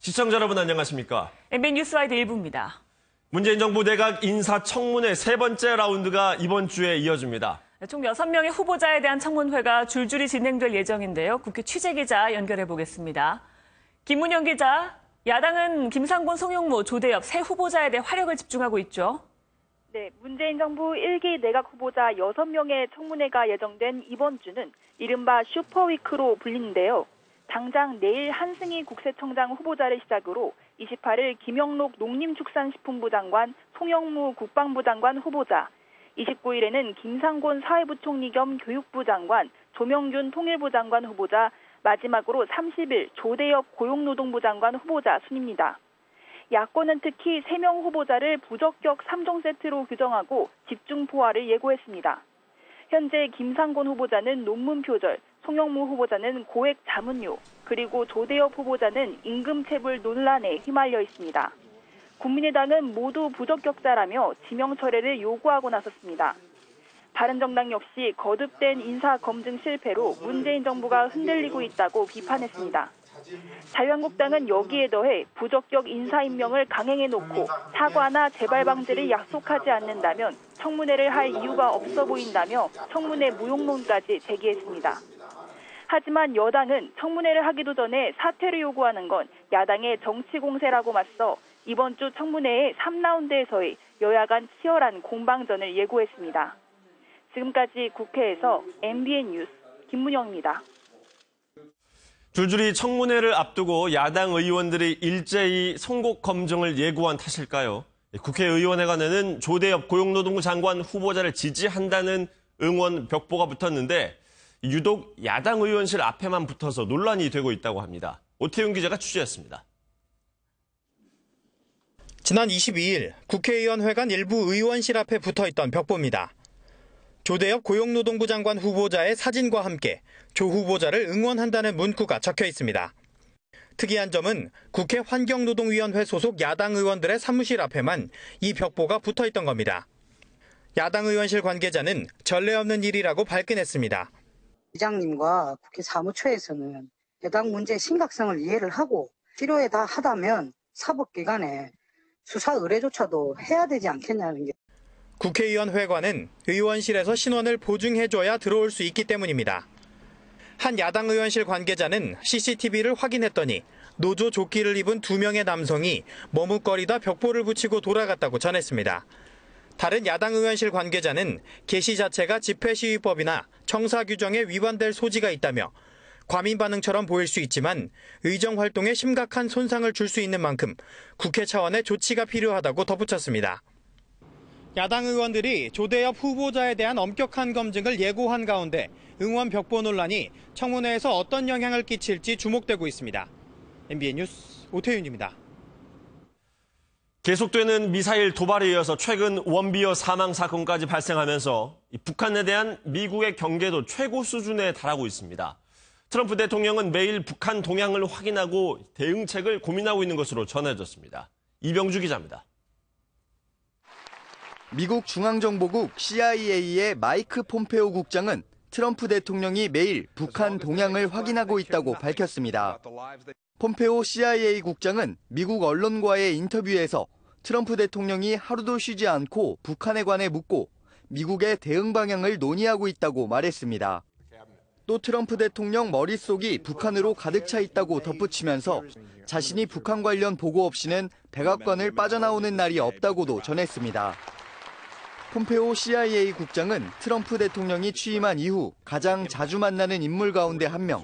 시청자 여러분 안녕하십니까? MBN 뉴스와이드 1부입니다. 문재인 정부 내각 인사청문회 세 번째 라운드가 이번 주에 이어집니다. 총 6명의 후보자에 대한 청문회가 줄줄이 진행될 예정인데요. 국회 취재기자 연결해 보겠습니다. 김문영 기자, 야당은 김상곤, 송영무, 조대엽 세 후보자에 대해 화력을 집중하고 있죠. 네, 문재인 정부 1기 내각 후보자 6명의 청문회가 예정된 이번 주는 이른바 슈퍼위크로 불리는데요. 당장 내일 한승희 국세청장 후보자를 시작으로 28일 김영록 농림축산식품부 장관, 송영무 국방부 장관 후보자, 29일에는 김상곤 사회부총리 겸 교육부 장관, 조명균 통일부 장관 후보자, 마지막으로 30일 조대엽 고용노동부 장관 후보자 순입니다. 야권은 특히 3명 후보자를 부적격 3종 세트로 규정하고 집중 포화를 예고했습니다. 현재 김상곤 후보자는 논문 표절, 송영무 후보자는 고액 자문료, 그리고 조대엽 후보자는 임금체불 논란에 휘말려 있습니다. 국민의당은 모두 부적격자라며 지명 철회를 요구하고 나섰습니다. 바른정당 역시 거듭된 인사 검증 실패로 문재인 정부가 흔들리고 있다고 비판했습니다. 자유한국당은 여기에 더해 부적격 인사 임명을 강행해놓고 사과나 재발 방지를 약속하지 않는다면 청문회를 할 이유가 없어 보인다며 청문회 무용론까지 제기했습니다. 하지만 여당은 청문회를 하기도 전에 사퇴를 요구하는 건 야당의 정치 공세라고 맞서 이번 주 청문회의 3라운드에서의 여야 간 치열한 공방전을 예고했습니다. 지금까지 국회에서 MBN 뉴스 김문영입니다. 줄줄이 청문회를 앞두고 야당 의원들이 일제히 선거 검증을 예고한 탓일까요? 국회의원회관에는 조대엽 고용노동부 장관 후보자를 지지한다는 응원 벽보가 붙었는데 유독 야당 의원실 앞에만 붙어서 논란이 되고 있다고 합니다. 오태훈 기자가 취재했습니다. 지난 22일 국회의원회관 일부 의원실 앞에 붙어있던 벽보입니다. 조대엽 고용노동부 장관 후보자의 사진과 함께 조 후보자를 응원한다는 문구가 적혀 있습니다. 특이한 점은 국회 환경노동위원회 소속 야당 의원들의 사무실 앞에만 이 벽보가 붙어있던 겁니다. 야당 의원실 관계자는 전례 없는 일이라고 발끈했습니다. 의장님과 국회 사무처에서는 해당 문제의 심각성을 이해를 하고 필요에 다 하다면 사법기관에 수사 의뢰조차도 해야 되지 않겠냐는 게. 국회의원 회관은 의원실에서 신원을 보증해줘야 들어올 수 있기 때문입니다. 한 야당 의원실 관계자는 CCTV를 확인했더니 노조 조끼를 입은 2명의 남성이 머뭇거리다 벽보를 붙이고 돌아갔다고 전했습니다. 다른 야당 의원실 관계자는 게시 자체가 집회시위법이나 청사규정에 위반될 소지가 있다며 과민 반응처럼 보일 수 있지만 의정 활동에 심각한 손상을 줄 수 있는 만큼 국회 차원의 조치가 필요하다고 덧붙였습니다. 야당 의원들이 조대엽 후보자에 대한 엄격한 검증을 예고한 가운데 응원 벽보 논란이 청문회에서 어떤 영향을 끼칠지 주목되고 있습니다. MBN 뉴스 오태윤입니다. 계속되는 미사일 도발에 이어서 최근 원비어 사망 사건까지 발생하면서 북한에 대한 미국의 경계도 최고 수준에 달하고 있습니다. 트럼프 대통령은 매일 북한 동향을 확인하고 대응책을 고민하고 있는 것으로 전해졌습니다. 이병주 기자입니다. 미국 중앙정보국 CIA의 마이크 폼페오 국장은 트럼프 대통령이 매일 북한 동향을 확인하고 있다고 밝혔습니다. 폼페오 CIA 국장은 미국 언론과의 인터뷰에서 트럼프 대통령이 하루도 쉬지 않고 북한에 관해 묻고 미국의 대응 방향을 논의하고 있다고 말했습니다. 또 트럼프 대통령 머릿속이 북한으로 가득 차 있다고 덧붙이면서 자신이 북한 관련 보고 없이는 백악관을 빠져나오는 날이 없다고도 전했습니다. 폼페오 CIA 국장은 트럼프 대통령이 취임한 이후 가장 자주 만나는 인물 가운데 한 명.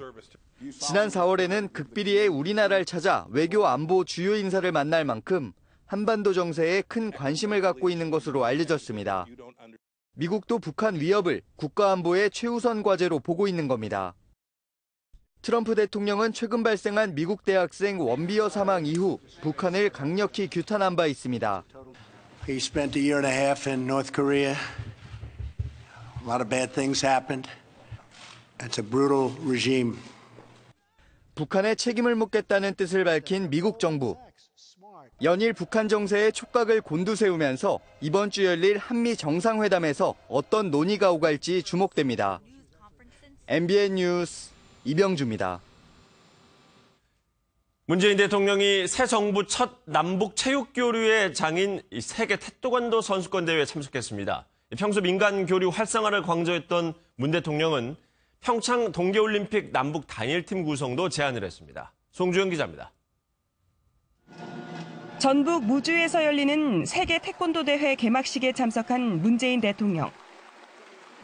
지난 4월에는 극비리에 우리나라를 찾아 외교 안보 주요 인사를 만날 만큼 한반도 정세에 큰 관심을 갖고 있는 것으로 알려졌습니다. 미국도 북한 위협을 국가안보의 최우선 과제로 보고 있는 겁니다. 트럼프 대통령은 최근 발생한 미국 대학생 원비어 사망 이후 북한을 강력히 규탄한 바 있습니다. He spent a year and a half in North Korea. A lot of bad things happened. It's a brutal regime. 북한에 책임을 묻겠다는 뜻을 밝힌 미국 정부. 연일 북한 정세에 촉각을 곤두세우면서 이번 주 열릴 한미 정상회담에서 어떤 논의가 오갈지 주목됩니다. MBN 뉴스 이병주입니다. 문재인 대통령이 새 정부 첫 남북 체육 교류의 장인 세계 태권도 선수권 대회에 참석했습니다. 평소 민간 교류 활성화를 강조했던 문 대통령은 평창 동계올림픽 남북 단일팀 구성도 제안을 했습니다. 송주영 기자입니다. 전북 무주에서 열리는 세계 태권도 대회 개막식에 참석한 문재인 대통령.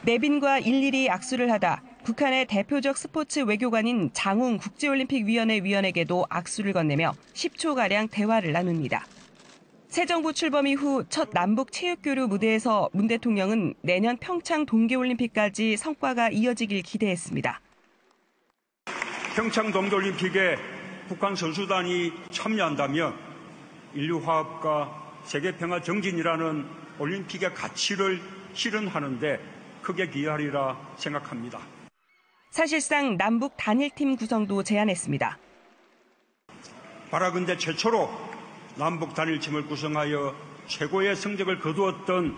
내빈과 일일이 악수를 하다 북한의 대표적 스포츠 외교관인 장웅 국제올림픽위원회 위원에게도 악수를 건네며 10초가량 대화를 나눕니다. 새 정부 출범 이후 첫 남북 체육교류 무대에서 문 대통령은 내년 평창 동계올림픽까지 성과가 이어지길 기대했습니다. 평창 동계올림픽에 북한 선수단이 참여한다면 인류 화합과 세계 평화 정진이라는 올림픽의 가치를 실현하는데 크게 기여하리라 생각합니다. 사실상 남북 단일팀 구성도 제안했습니다. 바라건대 최초로 남북 단일팀을 구성하여 최고의 성적을 거두었던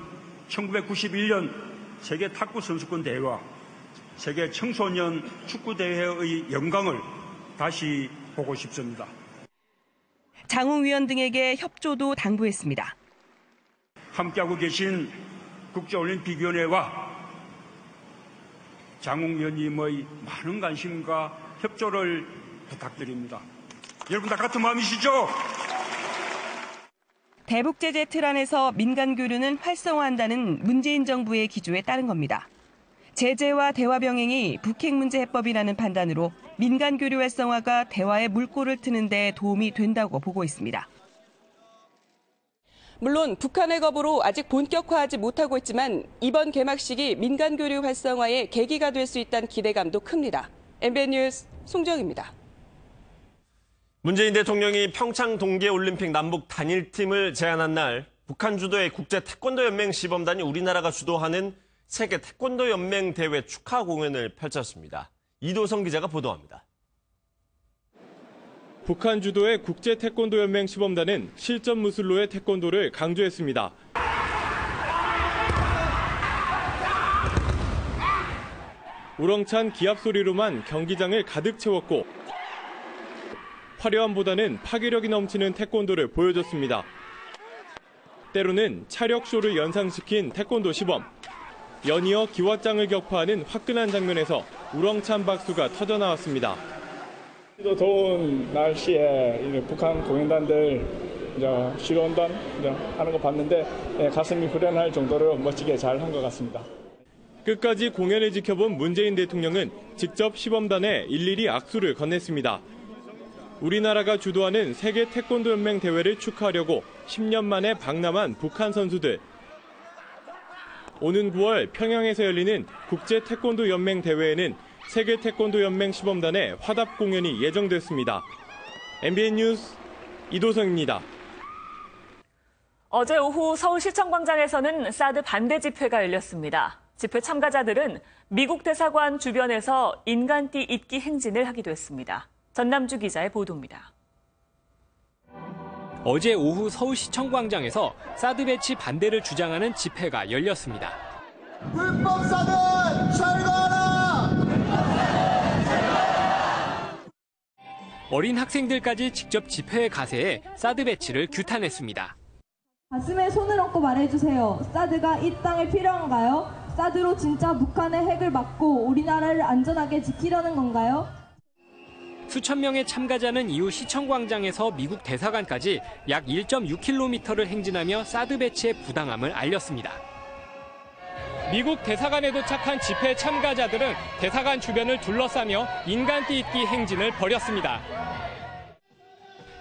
1991년 세계 탁구 선수권 대회와 세계 청소년 축구 대회의 영광을 다시 보고 싶습니다. 장웅 위원 등에게 협조도 당부했습니다. 함께하고 계신 국제올림픽위원회와 장웅 위원님의 많은 관심과 협조를 부탁드립니다. 여러분 다 같은 마음이시죠? 대북 제재 틀 안에서 민간 교류는 활성화한다는 문재인 정부의 기조에 따른 겁니다. 제재와 대화 병행이 북핵 문제 해법이라는 판단으로 민간 교류 활성화가 대화의 물꼬를 트는 데 도움이 된다고 보고 있습니다. 물론 북한의 거부로 아직 본격화하지 못하고 있지만 이번 개막식이 민간 교류 활성화의 계기가 될 수 있다는 기대감도 큽니다. MBN 뉴스 송정입니다. 문재인 대통령이 평창 동계올림픽 남북 단일팀을 제안한 날 북한 주도의 국제태권도연맹 시범단이 우리나라가 주도하는 세계 태권도연맹 대회 축하 공연을 펼쳤습니다. 이도성 기자가 보도합니다. 북한 주도의 국제태권도연맹 시범단은 실전 무술로의 태권도를 강조했습니다. 우렁찬 기합 소리로만 경기장을 가득 채웠고 화려함보다는 파괴력이 넘치는 태권도를 보여줬습니다. 때로는 차력쇼를 연상시킨 태권도 시범. 연이어 기왓장을 격파하는 화끈한 장면에서 우렁찬 박수가 터져나왔습니다. 더운 날씨에 북한 공연단들 실온단 하는 거 봤는데 가슴이 후련할 정도로 멋지게 잘 한 것 같습니다. 끝까지 공연을 지켜본 문재인 대통령은 직접 시범단에 일일이 악수를 건넸습니다. 우리나라가 주도하는 세계 태권도연맹 대회를 축하하려고 10년 만에 방남한 북한 선수들. 오는 9월 평양에서 열리는 국제태권도연맹 대회에는 세계 태권도연맹 시범단의 화답 공연이 예정됐습니다. MBN 뉴스 이도성입니다. 어제 오후 서울시청광장에서는 사드 반대 집회가 열렸습니다. 집회 참가자들은 미국 대사관 주변에서 인간띠 잇기 행진을 하기도 했습니다. 전남주 기자의 보도입니다. 어제 오후 서울시청광장에서 사드 배치 반대를 주장하는 집회가 열렸습니다. 불법 사드 철거하라! 어린 학생들까지 직접 집회에 가세해 사드 배치를 규탄했습니다. 가슴에 손을 얹고 말해주세요. 사드가 이 땅에 필요한가요? 사드로 진짜 북한의 핵을 막고 우리나라를 안전하게 지키려는 건가요? 수천 명의 참가자는 이후 시청광장에서 미국 대사관까지 약 1.6km를 행진하며 사드 배치의 부당함을 알렸습니다. 미국 대사관에 도착한 집회 참가자들은 대사관 주변을 둘러싸며 인간띠 잇기 행진을 벌였습니다.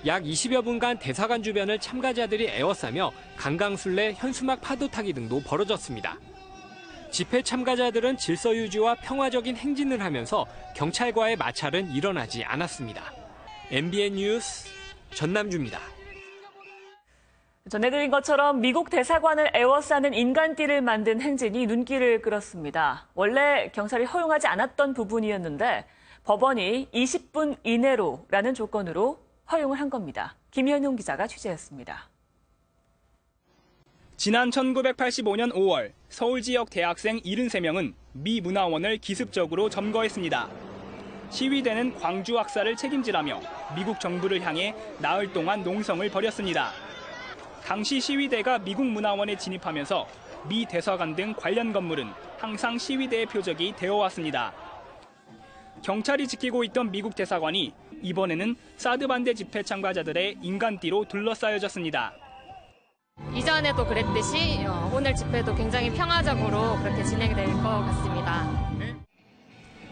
약 20여 분간 대사관 주변을 참가자들이 에워싸며 강강술래, 현수막 파도 타기 등도 벌어졌습니다. 집회 참가자들은 질서 유지와 평화적인 행진을 하면서 경찰과의 마찰은 일어나지 않았습니다. MBN 뉴스 전남주입니다. 전해드린 것처럼 미국 대사관을 에워싸는 인간띠를 만든 행진이 눈길을 끌었습니다. 원래 경찰이 허용하지 않았던 부분이었는데 법원이 20분 이내로라는 조건으로 허용을 한 겁니다. 김현용 기자가 취재했습니다. 지난 1985년 5월 서울 지역 대학생 73명은 미 문화원을 기습적으로 점거했습니다. 시위대는 광주 학살을 책임지라며 미국 정부를 향해 나흘 동안 농성을 벌였습니다. 당시 시위대가 미국 문화원에 진입하면서 미 대사관 등 관련 건물은 항상 시위대의 표적이 되어왔습니다. 경찰이 지키고 있던 미국 대사관이 이번에는 사드 반대 집회 참가자들의 인간띠로 둘러싸여졌습니다. 이전에도 그랬듯이 오늘 집회도 굉장히 평화적으로 그렇게 진행될 것 같습니다.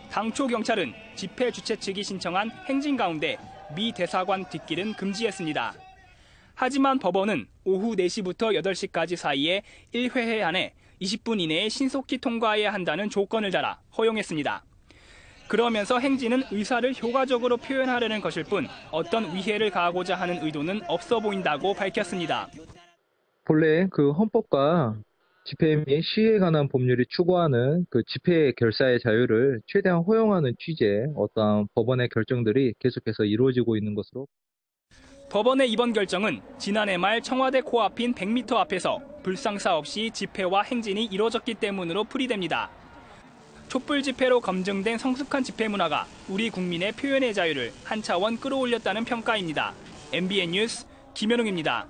당초 경찰은 집회 주최 측이 신청한 행진 가운데 미 대사관 뒷길은 금지했습니다. 하지만 법원은 오후 4시부터 8시까지 사이에 1회회 안에 20분 이내에 신속히 통과해야 한다는 조건을 달아 허용했습니다. 그러면서 행진은 의사를 효과적으로 표현하려는 것일 뿐 어떤 위해를 가하고자 하는 의도는 없어 보인다고 밝혔습니다. 본래 그 헌법과 집회 및 시위에 관한 법률이 추구하는 그 집회 결사의 자유를 최대한 허용하는 취지의 어떠한 법원의 결정들이 계속해서 이루어지고 있는 것으로. 법원의 이번 결정은 지난해 말 청와대 코앞인 100m 앞에서 불상사 없이 집회와 행진이 이루어졌기 때문으로 풀이됩니다. 촛불 집회로 검증된 성숙한 집회 문화가 우리 국민의 표현의 자유를 한 차원 끌어올렸다는 평가입니다. MBN 뉴스 김현웅입니다.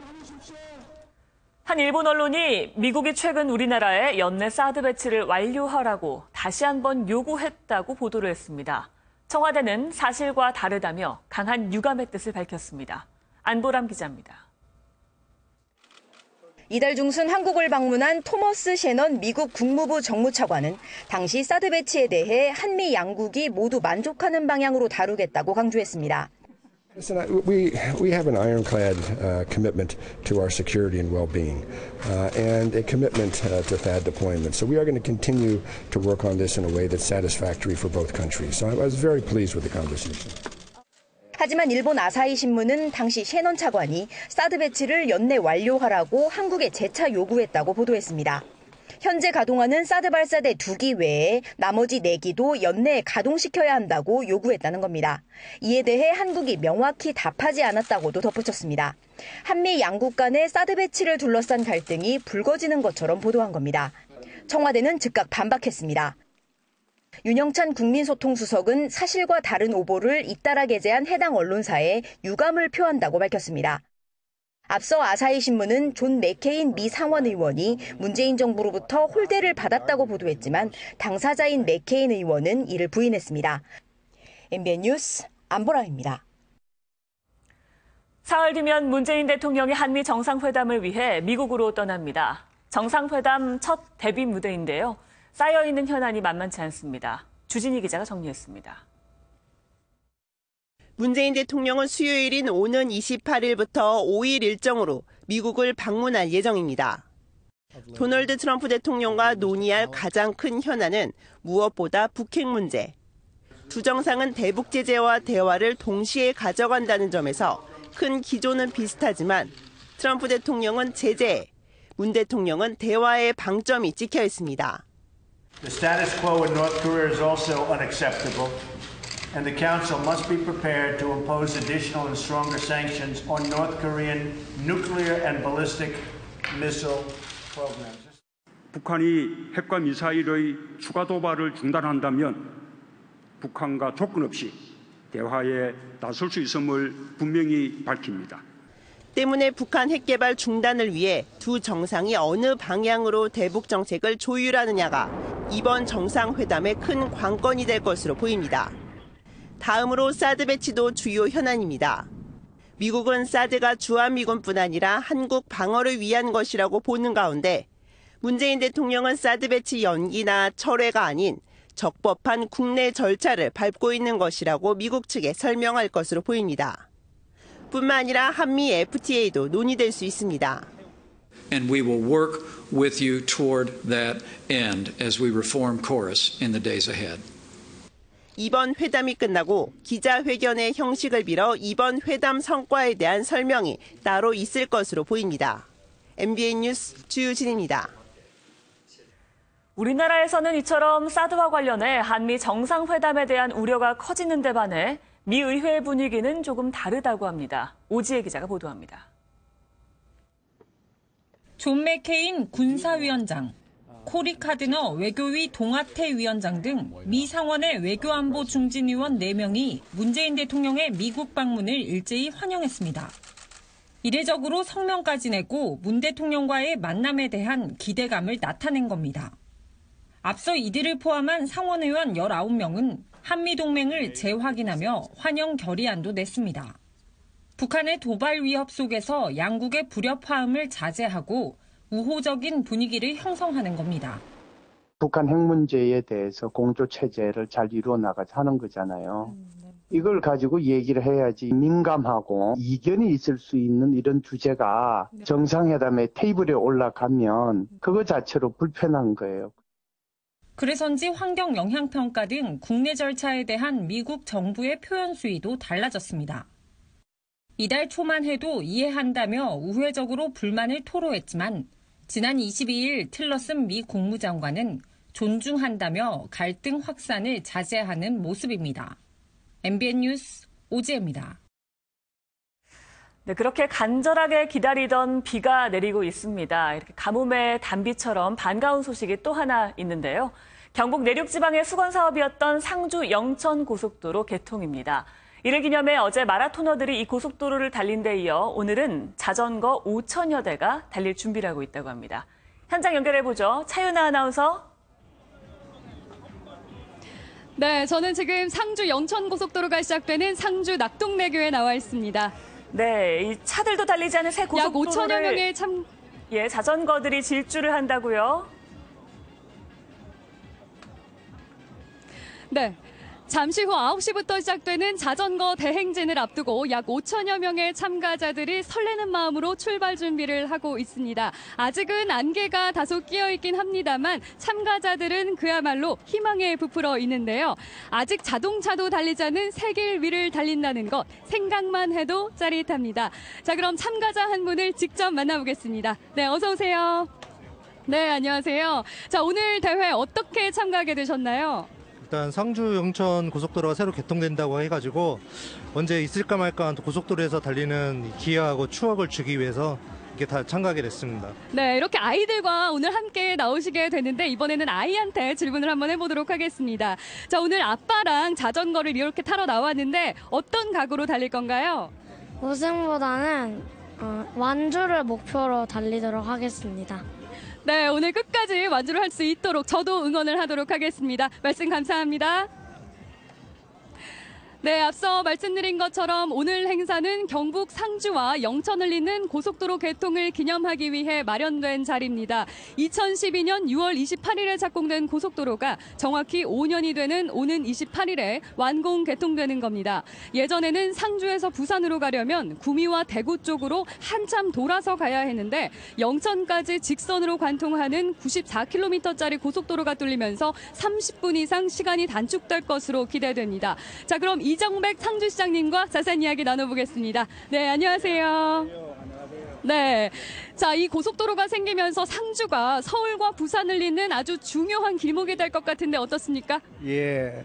한 일본 언론이 미국이 최근 우리나라에 연내 사드 배치를 완료하라고 다시 한번 요구했다고 보도를 했습니다. 청와대는 사실과 다르다며 강한 유감의 뜻을 밝혔습니다. 안보람 기자입니다. 이달 중순 한국을 방문한 토머스 셰넌 미국 국무부 정무차관은 당시 사드 배치에 대해 한미 양국이 모두 만족하는 방향으로 다루겠다고 강조했습니다. Listen, we have an ironclad commitment to our security and well-being, and a commitment to THAAD deployment. So we are going to continue to work on this in a way that's satisfactory for both countries. So I was very pleased with the conversation. 하지만 일본 아사히 신문은 당시 셰넌 차관이 사드 배치를 연내 완료하라고 한국에 재차 요구했다고 보도했습니다. 현재 가동하는 사드 발사대 2기 외에 나머지 4기도 연내에 가동시켜야 한다고 요구했다는 겁니다. 이에 대해 한국이 명확히 답하지 않았다고도 덧붙였습니다. 한미 양국 간의 사드 배치를 둘러싼 갈등이 불거지는 것처럼 보도한 겁니다. 청와대는 즉각 반박했습니다. 윤영찬 국민소통수석은 사실과 다른 오보를 잇따라 게재한 해당 언론사에 유감을 표한다고 밝혔습니다. 앞서 아사히 신문은 존 맥케인 미 상원 의원이 문재인 정부로부터 홀대를 받았다고 보도했지만 당사자인 맥케인 의원은 이를 부인했습니다. MBN 뉴스 안보람입니다. 사흘 뒤면 문재인 대통령이 한미 정상회담을 위해 미국으로 떠납니다. 정상회담 첫 데뷔 무대인데요. 쌓여있는 현안이 만만치 않습니다. 주진희 기자가 정리했습니다. 문재인 대통령은 수요일인 오는 28일부터 5일 일정으로 미국을 방문할 예정입니다. 도널드 트럼프 대통령과 논의할 가장 큰 현안은 무엇보다 북핵 문제. 두 정상은 대북 제재와 대화를 동시에 가져간다는 점에서 큰 기조는 비슷하지만 트럼프 대통령은 제재, 문 대통령은 대화의 방점이 찍혀 있습니다. The status quo in North Korea is also unacceptable. And the Council must be prepared to impose additional and stronger sanctions on North Korean nuclear and ballistic missile programs. 북한이 핵과 미사일의 추가 도발을 중단한다면 북한과 조건 없이 대화에 나설 수 있음을 분명히 밝힙니다. 때문에 북한 핵 개발 중단을 위해 두 정상이 어느 방향으로 대북 정책을 조율하느냐가 이번 정상회담의 큰 관건이 될 것으로 보입니다. 다음으로 사드 배치도 주요 현안입니다. 미국은 사드가 주한미군뿐 아니라 한국 방어를 위한 것이라고 보는 가운데 문재인 대통령은 사드 배치 연기나 철회가 아닌 적법한 국내 절차를 밟고 있는 것이라고 미국 측에 설명할 것으로 보입니다. 뿐만 아니라 한미 FTA도 논의될 수 있습니다. And we will work with you toward that end as we reform KORUS in the days ahead. 이번 회담이 끝나고 기자회견의 형식을 빌어 이번 회담 성과에 대한 설명이 따로 있을 것으로 보입니다. MBN 뉴스 주유진입니다. 우리나라에서는 이처럼 사드와 관련해 한미 정상회담에 대한 우려가 커지는 데 반해 미 의회 분위기는 조금 다르다고 합니다. 오지혜 기자가 보도합니다. 존 맥케인 군사위원장. 코리 카드너 외교위 동아태 위원장 등 미 상원의 외교안보 중진위원 4명이 문재인 대통령의 미국 방문을 일제히 환영했습니다. 이례적으로 성명까지 내고 문 대통령과의 만남에 대한 기대감을 나타낸 겁니다. 앞서 이들을 포함한 상원의원 19명은 한미동맹을 재확인하며 환영 결의안도 냈습니다. 북한의 도발 위협 속에서 양국의 불협화음을 자제하고 우호적인 분위기를 형성하는 겁니다. 북한 핵 문제에 대해서 공조 체제를 잘 이루어 나가자 하는 거잖아요. 이걸 가지고 얘기를 해야지. 민감하고 이견이 있을 수 있는 이런 주제가 정상회담의 테이블에 올라가면 그거 자체로 불편한 거예요. 그래서인지 환경 영향평가 등 국내 절차에 대한 미국 정부의 표현 수위도 달라졌습니다. 이달 초만 해도 이해한다며 우회적으로 불만을 토로했지만 지난 22일 틸러슨 미 국무장관은 존중한다며 갈등 확산을 자제하는 모습입니다. MBN 뉴스 오지혜입니다. 네, 그렇게 간절하게 기다리던 비가 내리고 있습니다. 이렇게 가뭄의 단비처럼 반가운 소식이 또 하나 있는데요. 경북 내륙지방의 수건 사업이었던 상주 영천 고속도로 개통입니다. 이를 기념해 어제 마라토너들이 이 고속도로를 달린 데 이어 오늘은 자전거 5천여 대가 달릴 준비를 하고 있다고 합니다. 현장 연결해보죠. 차윤아 아나운서. 네, 저는 지금 상주 영천 고속도로가 시작되는 상주 낙동대교에 나와 있습니다. 네, 이 차들도 달리지 않은 새 고속도로를 약 5천여 명의 자전거들이 질주를 한다고요? 네. 잠시 후 9시부터 시작되는 자전거 대행진을 앞두고 약 5천여 명의 참가자들이 설레는 마음으로 출발 준비를 하고 있습니다. 아직은 안개가 다소 끼어 있긴 합니다만 참가자들은 그야말로 희망에 부풀어 있는데요. 아직 자동차도 달리지 않은 새 길 위를 달린다는 것 생각만 해도 짜릿합니다. 자, 그럼 참가자 한 분을 직접 만나보겠습니다. 네, 어서 오세요. 네, 안녕하세요. 자, 오늘 대회 어떻게 참가하게 되셨나요? 일단 상주 영천 고속도로가 새로 개통된다고 해가지고 언제 있을까 말까 고속도로에서 달리는 기여하고 추억을 주기 위해서 이렇게 다 참가하게 됐습니다. 네, 이렇게 아이들과 오늘 함께 나오시게 됐는데 이번에는 아이한테 질문을 한번 해보도록 하겠습니다. 자, 오늘 아빠랑 자전거를 이렇게 타러 나왔는데 어떤 각오로 달릴 건가요? 우승보다는 완주를 목표로 달리도록 하겠습니다. 네, 오늘 끝까지 완주를 할 수 있도록 저도 응원을 하도록 하겠습니다. 말씀 감사합니다. 네, 앞서 말씀드린 것처럼 오늘 행사는 경북 상주와 영천을 잇는 고속도로 개통을 기념하기 위해 마련된 자리입니다. 2012년 6월 28일에 착공된 고속도로가 정확히 5년이 되는 오는 28일에 완공 개통되는 겁니다. 예전에는 상주에서 부산으로 가려면 구미와 대구 쪽으로 한참 돌아서 가야 했는데 영천까지 직선으로 관통하는 94km짜리 고속도로가 뚫리면서 30분 이상 시간이 단축될 것으로 기대됩니다. 자, 그럼 이정백 상주시장님과 자세한 이야기 나눠보겠습니다. 네, 안녕하세요. 네, 자, 이 고속도로가 생기면서 상주가 서울과 부산을 잇는 아주 중요한 길목이 될 것 같은데 어떻습니까? 예,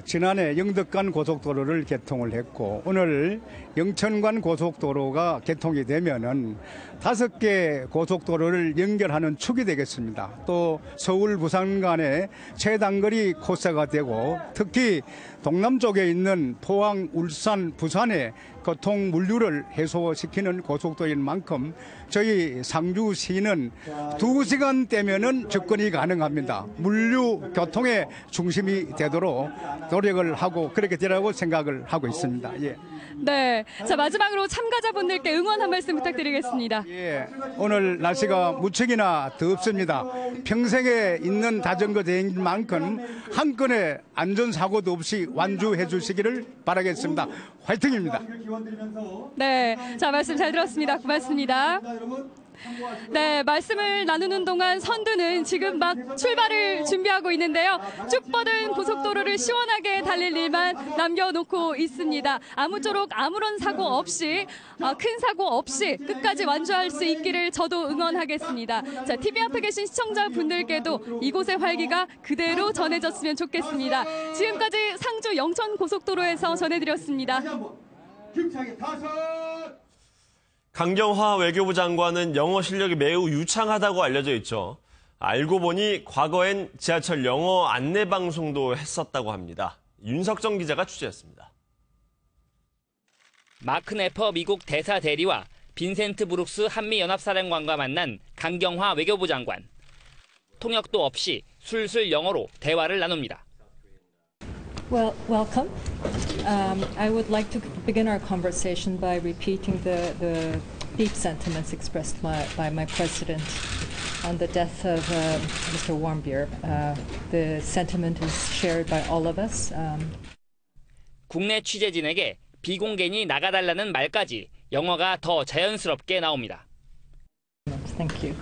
지난해 영덕간 고속도로를 개통을 했고 오늘 영천간 고속도로가 개통이 되면은 5개 고속도로를 연결하는 축이 되겠습니다. 또 서울 부산 간의 최단거리 코스가 되고 특히 동남쪽에 있는 포항, 울산, 부산의 교통 물류를 해소시키는 고속도로인 만큼 저희 상주시는 2시간대면은 접근이 가능합니다. 물류 교통의 중심이 되도록 노력을 하고 그렇게 되라고 생각을 하고 있습니다. 예. 네, 자, 마지막으로 참가자분들께 응원 한 말씀 부탁드리겠습니다. 예, 오늘 날씨가 무척이나 덥습니다. 평생에 있는 자전거 대행만큼 한 건의 안전사고도 없이 완주해 주시기를 바라겠습니다. 화이팅입니다. 네, 자, 말씀 잘 들었습니다. 고맙습니다. 네, 말씀을 나누는 동안 선두는 지금 막 출발을 준비하고 있는데요. 쭉 뻗은 고속도로를 시원하게 달릴 일만 남겨놓고 있습니다. 아무쪼록 아무런 사고 없이, 큰 사고 없이 끝까지 완주할 수 있기를 저도 응원하겠습니다. 자, TV 앞에 계신 시청자분들께도 이곳의 활기가 그대로 전해졌으면 좋겠습니다. 지금까지 상주 영천 고속도로에서 전해드렸습니다. 강경화 외교부 장관은 영어 실력이 매우 유창하다고 알려져 있죠. 알고 보니 과거엔 지하철 영어 안내 방송도 했었다고 합니다. 윤석정 기자가 취재했습니다. 마크 네퍼 미국 대사 대리와 빈센트 브룩스 한미연합사령관과 만난 강경화 외교부 장관. 통역도 없이 술술 영어로 대화를 나눕니다. Well, welcome. I would like to begin our conversation by repeating the deep sentiments expressed by my president on the death of Mr. Warmbier. The sentiment is shared by all of us. 국내 취재진에게 비공개니 나가달라는 말까지 영어가 더 자연스럽게 나옵니다. Thank you.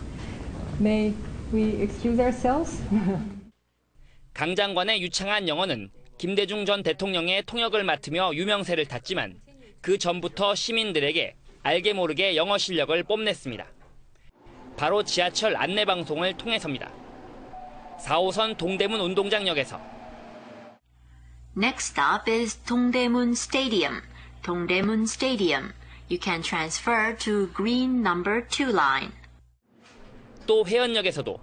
May we excuse ourselves? 강 장관의 유창한 영어는 김대중 전 대통령의 통역을 맡으며 유명세를 탔지만 그 전부터 시민들에게 알게 모르게 영어 실력을 뽐냈습니다. 바로 지하철 안내방송을 통해서입니다. 4호선 동대문 운동장역에서 Next stop is Dongdaemun Stadium. Dongdaemun Stadium. You can transfer to green number 2 line. 또 회원역에서도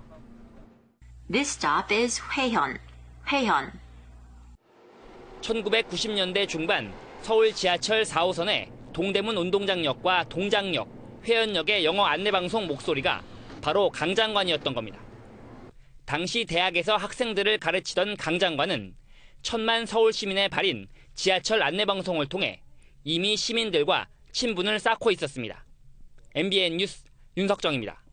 This stop is Hwaehyun. Hwaehyun. 1990년대 중반 서울 지하철 4호선의 동대문 운동장역과 동장역, 회원역의 영어 안내방송 목소리가 바로 강 장관이었던 겁니다. 당시 대학에서 학생들을 가르치던 강 장관은 천만 서울 시민의 발인 지하철 안내방송을 통해 이미 시민들과 친분을 쌓고 있었습니다. MBN 뉴스 윤석정입니다.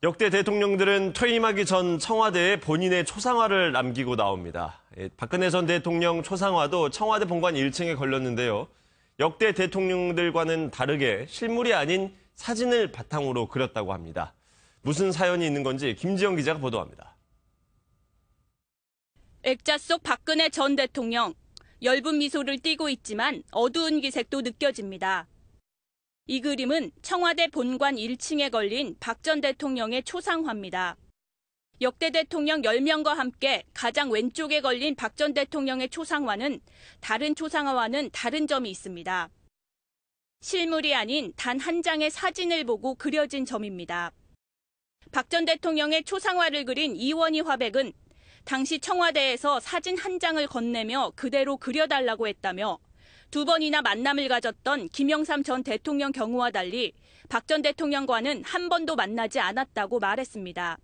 역대 대통령들은 퇴임하기 전 청와대에 본인의 초상화를 남기고 나옵니다. 박근혜 전 대통령 초상화도 청와대 본관 1층에 걸렸는데요. 역대 대통령들과는 다르게 실물이 아닌 사진을 바탕으로 그렸다고 합니다. 무슨 사연이 있는 건지 김지영 기자가 보도합니다. 액자 속 박근혜 전 대통령. 엷은 미소를 띠고 있지만 어두운 기색도 느껴집니다. 이 그림은 청와대 본관 1층에 걸린 박 전 대통령의 초상화입니다. 역대 대통령 10명과 함께 가장 왼쪽에 걸린 박 전 대통령의 초상화는 다른 초상화와는 다른 점이 있습니다. 실물이 아닌 단 한 장의 사진을 보고 그려진 점입니다. 박 전 대통령의 초상화를 그린 이원희 화백은 당시 청와대에서 사진 한 장을 건네며 그대로 그려달라고 했다며 두 번이나 만남을 가졌던 김영삼 전 대통령 경우와 달리 박 전 대통령과는 한 번도 만나지 않았다고 말했습니다.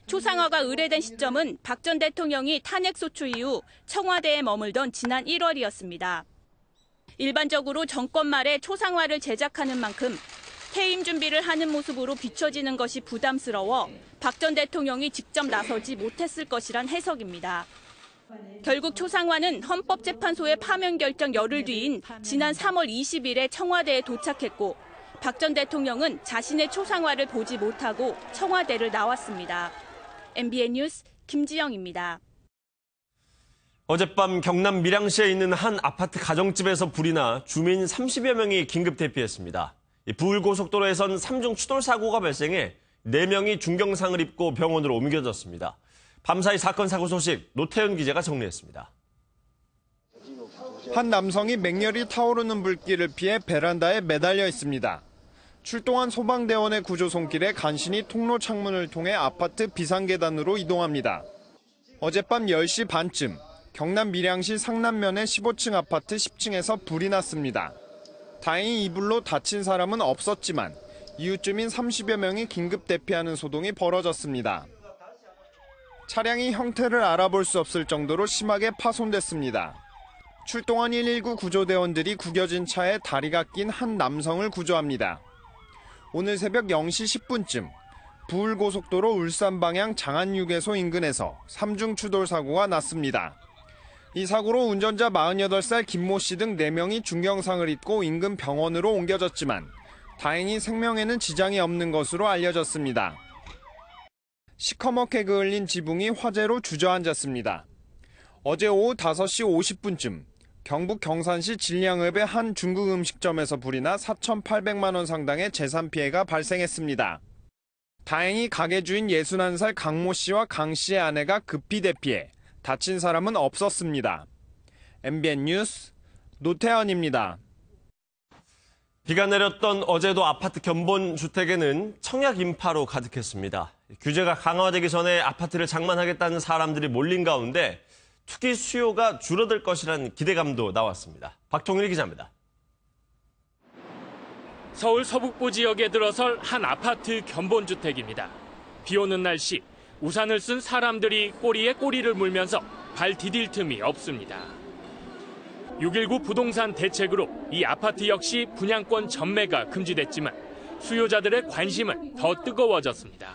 초상화가 의뢰된 시점은 박 전 대통령이 탄핵소추 이후 청와대에 머물던 지난 1월이었습니다. 일반적으로 정권 말에 초상화를 제작하는 만큼 퇴임 준비를 하는 모습으로 비춰지는 것이 부담스러워 박 전 대통령이 직접 나서지 못했을 것이란 해석입니다. 결국 초상화는 헌법재판소의 파면 결정 열흘 뒤인 지난 3월 20일에 청와대에 도착했고 박 전 대통령은 자신의 초상화를 보지 못하고 청와대를 나왔습니다. MBN 뉴스 김지영입니다. 어젯밤 경남 밀양시에 있는 한 아파트 가정집에서 불이 나 주민 30여 명이 긴급 대피했습니다. 부울고속도로에선 3중 추돌 사고가 발생해 4명이 중경상을 입고 병원으로 옮겨졌습니다. 밤사이 사건 사고 소식 노태현 기자가 정리했습니다. 한 남성이 맹렬히 타오르는 불길을 피해 베란다에 매달려 있습니다. 출동한 소방대원의 구조 손길에 간신히 통로 창문을 통해 아파트 비상계단으로 이동합니다. 어젯밤 10시 반쯤 경남 밀양시 상남면의 15층 아파트 10층에서 불이 났습니다. 다행히 이 불로 다친 사람은 없었지만 이웃 주민 30여 명이 긴급 대피하는 소동이 벌어졌습니다. 차량이 형태를 알아볼 수 없을 정도로 심하게 파손됐습니다. 출동한 119 구조대원들이 구겨진 차에 다리가 낀 한 남성을 구조합니다. 오늘 새벽 0시 10분쯤 부울고속도로 울산 방향 장안유계소 인근에서 3중 추돌 사고가 났습니다. 이 사고로 운전자 48살 김모 씨 등 4명이 중경상을 입고 인근 병원으로 옮겨졌지만 다행히 생명에는 지장이 없는 것으로 알려졌습니다. 시커멓게 그을린 지붕이 화재로 주저앉았습니다. 어제 오후 5시 50분쯤 경북 경산시 진량읍의 한 중국 음식점에서 불이 나 4,800만 원 상당의 재산 피해가 발생했습니다. 다행히 가게 주인 61살 강모 씨와 강 씨의 아내가 급히 대피해 다친 사람은 없었습니다. MBN 뉴스 노태현입니다. 비가 내렸던 어제도 아파트 견본주택에는 청약 인파로 가득했습니다. 규제가 강화되기 전에 아파트를 장만하겠다는 사람들이 몰린 가운데 투기 수요가 줄어들 것이라는 기대감도 나왔습니다. 박통일 기자입니다. 서울 서북부 지역에 들어설 한 아파트 견본주택입니다. 비 오는 날씨, 우산을 쓴 사람들이 꼬리에 꼬리를 물면서 발 디딜 틈이 없습니다. 6.19 부동산 대책으로 이 아파트 역시 분양권 전매가 금지됐지만 수요자들의 관심은 더 뜨거워졌습니다.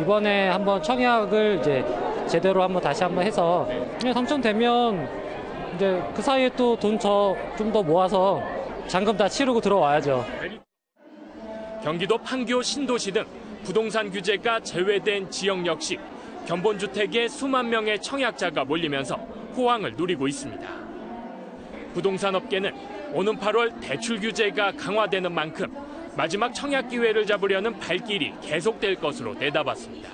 이번에 한번 청약을 이제 제대로 한번 다시 한번 해서 당첨되면 이제 그 사이에 또 돈 좀 더 모아서 잔금 다 치르고 들어와야죠. 경기도 판교 신도시 등 부동산 규제가 제외된 지역 역시 견본주택에 수만 명의 청약자가 몰리면서 호황을 누리고 있습니다. 부동산 업계는 오는 8월 대출 규제가 강화되는 만큼 마지막 청약 기회를 잡으려는 발길이 계속될 것으로 내다봤습니다.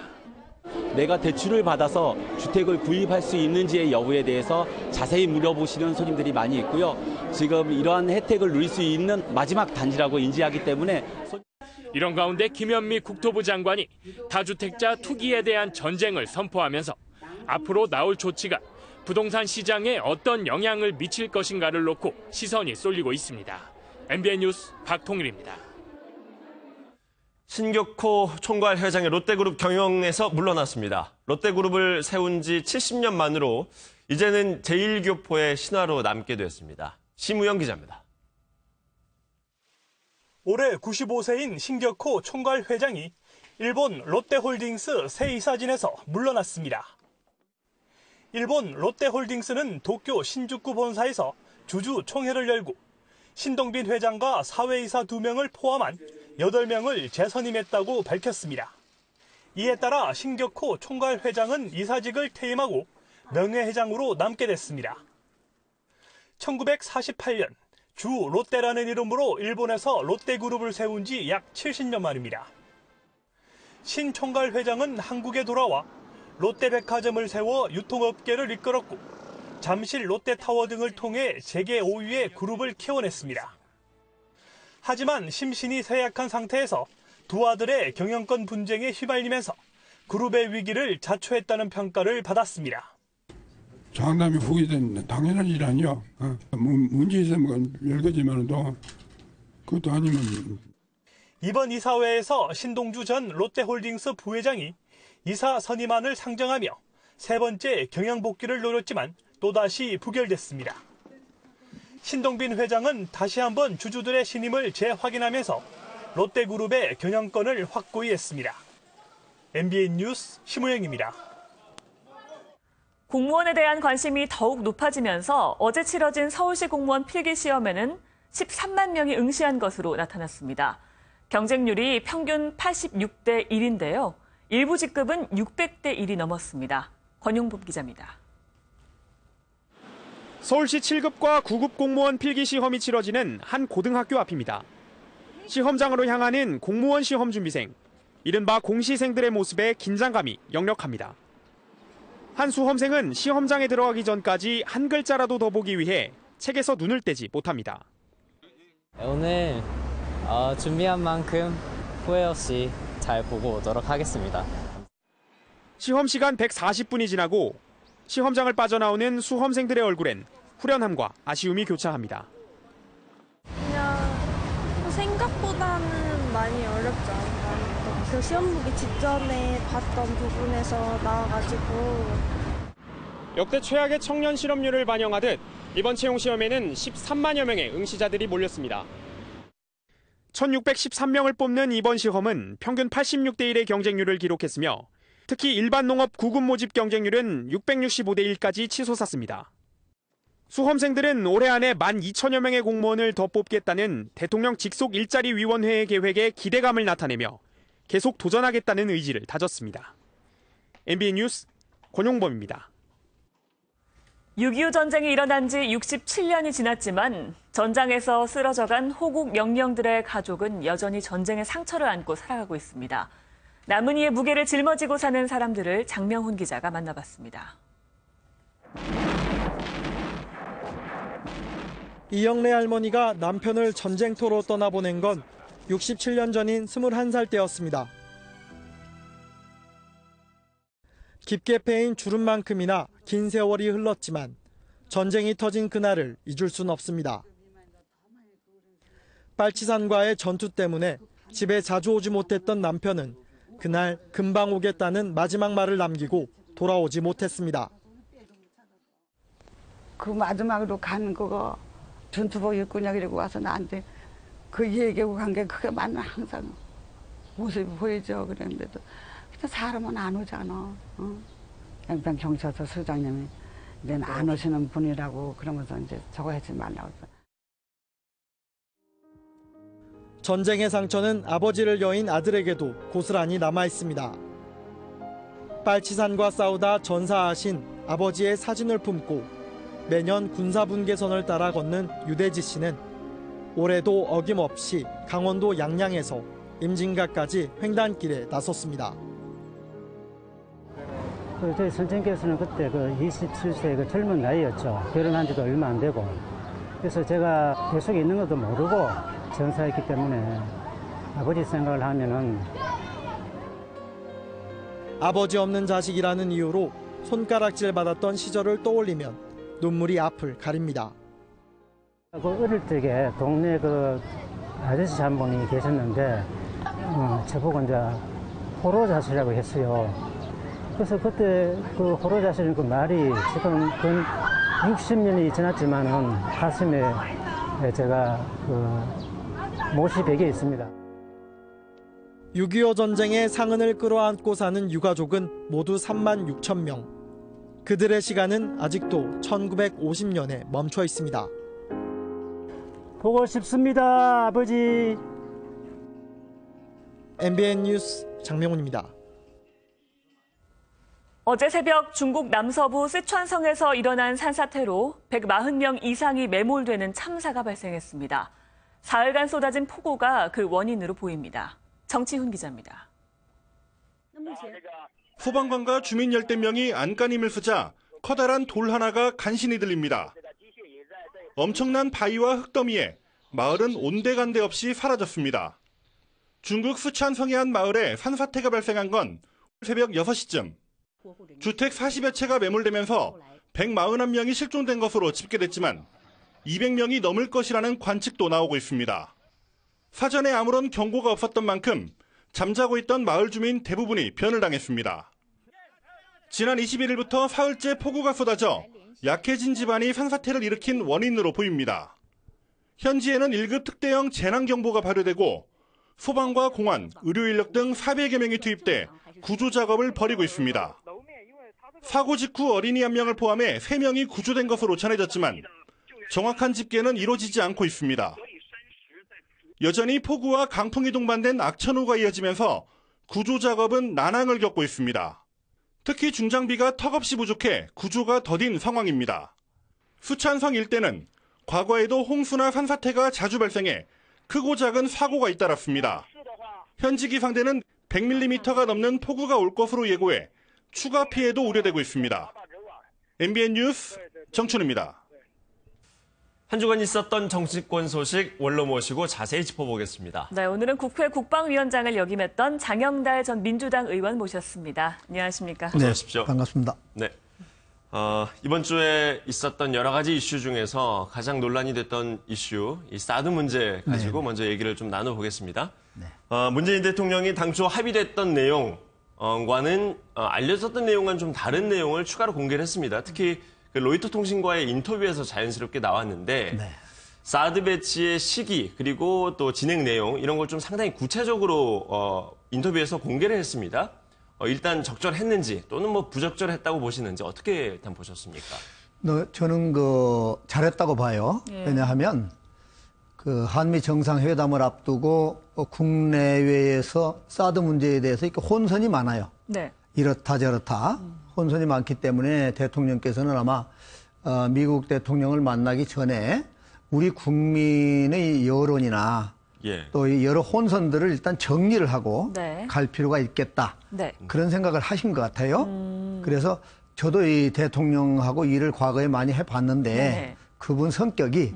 내가 대출을 받아서 주택을 구입할 수 있는지의 여부에 대해서 자세히 물어보시는 손님들이 많이 있고요. 지금 이러한 혜택을 누릴 수 있는 마지막 단지라고 인지하기 때문에 이런 가운데 김현미 국토부 장관이 다주택자 투기에 대한 전쟁을 선포하면서 앞으로 나올 조치가 부동산 시장에 어떤 영향을 미칠 것인가를 놓고 시선이 쏠리고 있습니다. MBN 뉴스 박통일입니다. 신격호 총괄 회장의 롯데그룹 경영에서 물러났습니다. 롯데그룹을 세운 지 70년 만으로 이제는 제1교포의 신화로 남게 됐습니다. 심우영 기자입니다. 올해 95세인 신격호 총괄 회장이 일본 롯데홀딩스 새 이사진에서 물러났습니다. 일본 롯데홀딩스는 도쿄 신주쿠 본사에서 주주 총회를 열고 신동빈 회장과 사회이사 2명을 포함한 8명을 재선임했다고 밝혔습니다. 이에 따라 신격호 총괄 회장은 이사직을 퇴임하고 명예회장으로 남게 됐습니다. 1948년 주 롯데라는 이름으로 일본에서 롯데그룹을 세운 지 약 70년 만입니다. 신 총괄 회장은 한국에 돌아와 롯데백화점을 세워 유통업계를 이끌었고 잠실 롯데타워 등을 통해 세계 5위의 그룹을 키워냈습니다. 하지만 심신이 쇠약한 상태에서 두 아들의 경영권 분쟁에 휘말리면서 그룹의 위기를 자초했다는 평가를 받았습니다. 장남이 후계자는 당연한 일 아니야. 문제 있으면 열거지만도 그것도 아니면. 이번 이사회에서 신동주 전 롯데홀딩스 부회장이 이사 선임안을 상정하며 세 번째 경영 복귀를 노렸지만 또다시 부결됐습니다. 신동빈 회장은 다시 한번 주주들의 신임을 재확인하면서 롯데그룹의 경영권을 확고히 했습니다. MBN 뉴스 심우영입니다. 공무원에 대한 관심이 더욱 높아지면서 어제 치러진 서울시 공무원 필기시험에는 13만 명이 응시한 것으로 나타났습니다. 경쟁률이 평균 86대 1인데요. 일부 직급은 600대 1이 넘었습니다. 권용범 기자입니다. 서울시 7급과 9급 공무원 필기시험이 치러지는 한 고등학교 앞입니다. 시험장으로 향하는 공무원 시험 준비생, 이른바 공시생들의 모습에 긴장감이 역력합니다. 한 수험생은 시험장에 들어가기 전까지 한 글자라도 더 보기 위해 책에서 눈을 떼지 못합니다. 오늘 준비한 만큼 후회 없이 잘 보고 오도록 하겠습니다. 시험 시간 140분이 지나고 시험장을 빠져나오는 수험생들의 얼굴엔 후련함과 아쉬움이 교차합니다. 그냥 생각보다는 많이 어렵지 않아요. 그 시험 보기 직전에 봤던 부분에서 나와가지고. 역대 최악의 청년 실업률을 반영하듯 이번 채용시험에는 13만여 명의 응시자들이 몰렸습니다. 1613명을 뽑는 이번 시험은 평균 86대 1의 경쟁률을 기록했으며 특히 일반 농업 9급 모집 경쟁률은 665대 1까지 치솟았습니다. 수험생들은 올해 안에 12,000여 명의 공무원을 더 뽑겠다는 대통령 직속 일자리 위원회의 계획에 기대감을 나타내며 계속 도전하겠다는 의지를 다졌습니다. MBN 뉴스 권용범입니다. 6.25 전쟁이 일어난 지 67년이 지났지만 전장에서 쓰러져간 호국 영령들의 가족은 여전히 전쟁의 상처를 안고 살아가고 있습니다. 남은 이의 무게를 짊어지고 사는 사람들을 장명훈 기자가 만나봤습니다. 이영래 할머니가 남편을 전쟁터로 떠나보낸 건 67년 전인 21살 때였습니다. 깊게 패인 주름만큼이나 긴 세월이 흘렀지만 전쟁이 터진 그날을 잊을 순 없습니다. 빨치산과의 전투 때문에 집에 자주 오지 못했던 남편은 그날 금방 오겠다는 마지막 말을 남기고 돌아오지 못했습니다. 그 마지막으로 간 그거 전투복 입구냐 그러고 와서 나한테 그 얘기하고 간 게 그게 맞나 항상 모습이 보이죠. 그랬는데도 사람은 안 오잖아. 양평 경찰서 서장님이 이제는 안 오시는 분이라고 그러면서 이제 저거 하지 말라고. 전쟁의 상처는 아버지를 여인 아들에게도 고스란히 남아 있습니다. 빨치산과 싸우다 전사하신 아버지의 사진을 품고 매년 군사분계선을 따라 걷는 유대지 씨는 올해도 어김없이 강원도 양양에서 임진각까지 횡단길에 나섰습니다. 저희 선생님께서는 그때 27세 그 젊은 나이였죠. 결혼한 지도 얼마 안 되고. 그래서 제가 뱃속에 있는 것도 모르고 전사했기 때문에 아버지 생각을 하면은 아버지 없는 자식이라는 이유로 손가락질 받았던 시절을 떠올리면 눈물이 앞을 가립니다. 어릴 적에 동네 아저씨 한 분이 계셨는데 저보고 이제 호로자식이라고 했어요. 그래서 그때 그 호로자식 그 말이 지금 근 60년이 지났지만은 가슴에 제가 못이 베겨 있습니다. 6.25 전쟁의 상흔을 끌어안고 사는 유가족은 모두 3만 6천 명. 그들의 시간은 아직도 1950년에 멈춰 있습니다. 보고 싶습니다, 아버지. MBN 뉴스 장명훈입니다. 어제 새벽 중국 남서부 쓰촨성에서 일어난 산사태로 140명 이상이 매몰되는 참사가 발생했습니다. 사흘간 쏟아진 폭우가 그 원인으로 보입니다. 정치훈 기자입니다. 소방관과 주민 열댓 명이 안간힘을 쓰자 커다란 돌 하나가 간신히 들립니다. 엄청난 바위와 흙더미에 마을은 온데간데 없이 사라졌습니다. 중국 쓰촨성의 한 마을에 산사태가 발생한 건 새벽 6시쯤. 주택 40여 채가 매몰되면서 141명이 실종된 것으로 집계됐지만 200명이 넘을 것이라는 관측도 나오고 있습니다. 사전에 아무런 경고가 없었던 만큼 잠자고 있던 마을 주민 대부분이 변을 당했습니다. 지난 21일부터 사흘째 폭우가 쏟아져 약해진 지반이 산사태를 일으킨 원인으로 보입니다. 현지에는 1급 특대형 재난경보가 발효되고 소방과 공안, 의료인력 등 400여 명이 투입돼 구조 작업을 벌이고 있습니다. 사고 직후 어린이 1명을 포함해 3명이 구조된 것으로 전해졌지만 정확한 집계는 이루어지지 않고 있습니다. 여전히 폭우와 강풍이 동반된 악천후가 이어지면서 구조 작업은 난항을 겪고 있습니다. 특히 중장비가 턱없이 부족해 구조가 더딘 상황입니다. 쓰촨성 일대는 과거에도 홍수나 산사태가 자주 발생해 크고 작은 사고가 잇따랐습니다. 현지 기상대는 100mm가 넘는 폭우가 올 것으로 예고해 추가 피해도 우려되고 있습니다. MBN 뉴스 정춘입니다. 한 주간 있었던 정치권 소식 원로 모시고 자세히 짚어보겠습니다. 네, 오늘은 국회 국방위원장을 역임했던 장영달 전 민주당 의원 모셨습니다. 안녕하십니까? 어서 오십시오. 반갑습니다. 네. 이번 주에 있었던 여러 가지 이슈 중에서 가장 논란이 됐던 이슈, 이 사드 문제 가지고 먼저 얘기를 좀 나눠보겠습니다. 문재인 대통령이 당초 합의됐던 내용과는 알려졌던 내용과는 좀 다른 내용을 추가로 공개를 했습니다. 특히 그 로이터 통신과의 인터뷰에서 자연스럽게 나왔는데 사드 배치의 시기 그리고 또 진행 내용 이런 걸 좀 상당히 구체적으로 인터뷰에서 공개를 했습니다. 일단 적절했는지 또는 뭐 부적절했다고 보시는지 어떻게 일단 보셨습니까? 저는 잘했다고 봐요. 왜냐하면 그 한미 정상회담을 앞두고 국내외에서 사드 문제에 대해서 이렇게 혼선이 많아요. 네. 이렇다 저렇다 혼선이 많기 때문에 대통령께서는 아마 미국 대통령을 만나기 전에 우리 국민의 여론이나 또 여러 혼선들을 일단 정리를 하고 갈 필요가 있겠다. 그런 생각을 하신 것 같아요. 그래서 저도 이 대통령하고 일을 과거에 많이 해봤는데 그분 성격이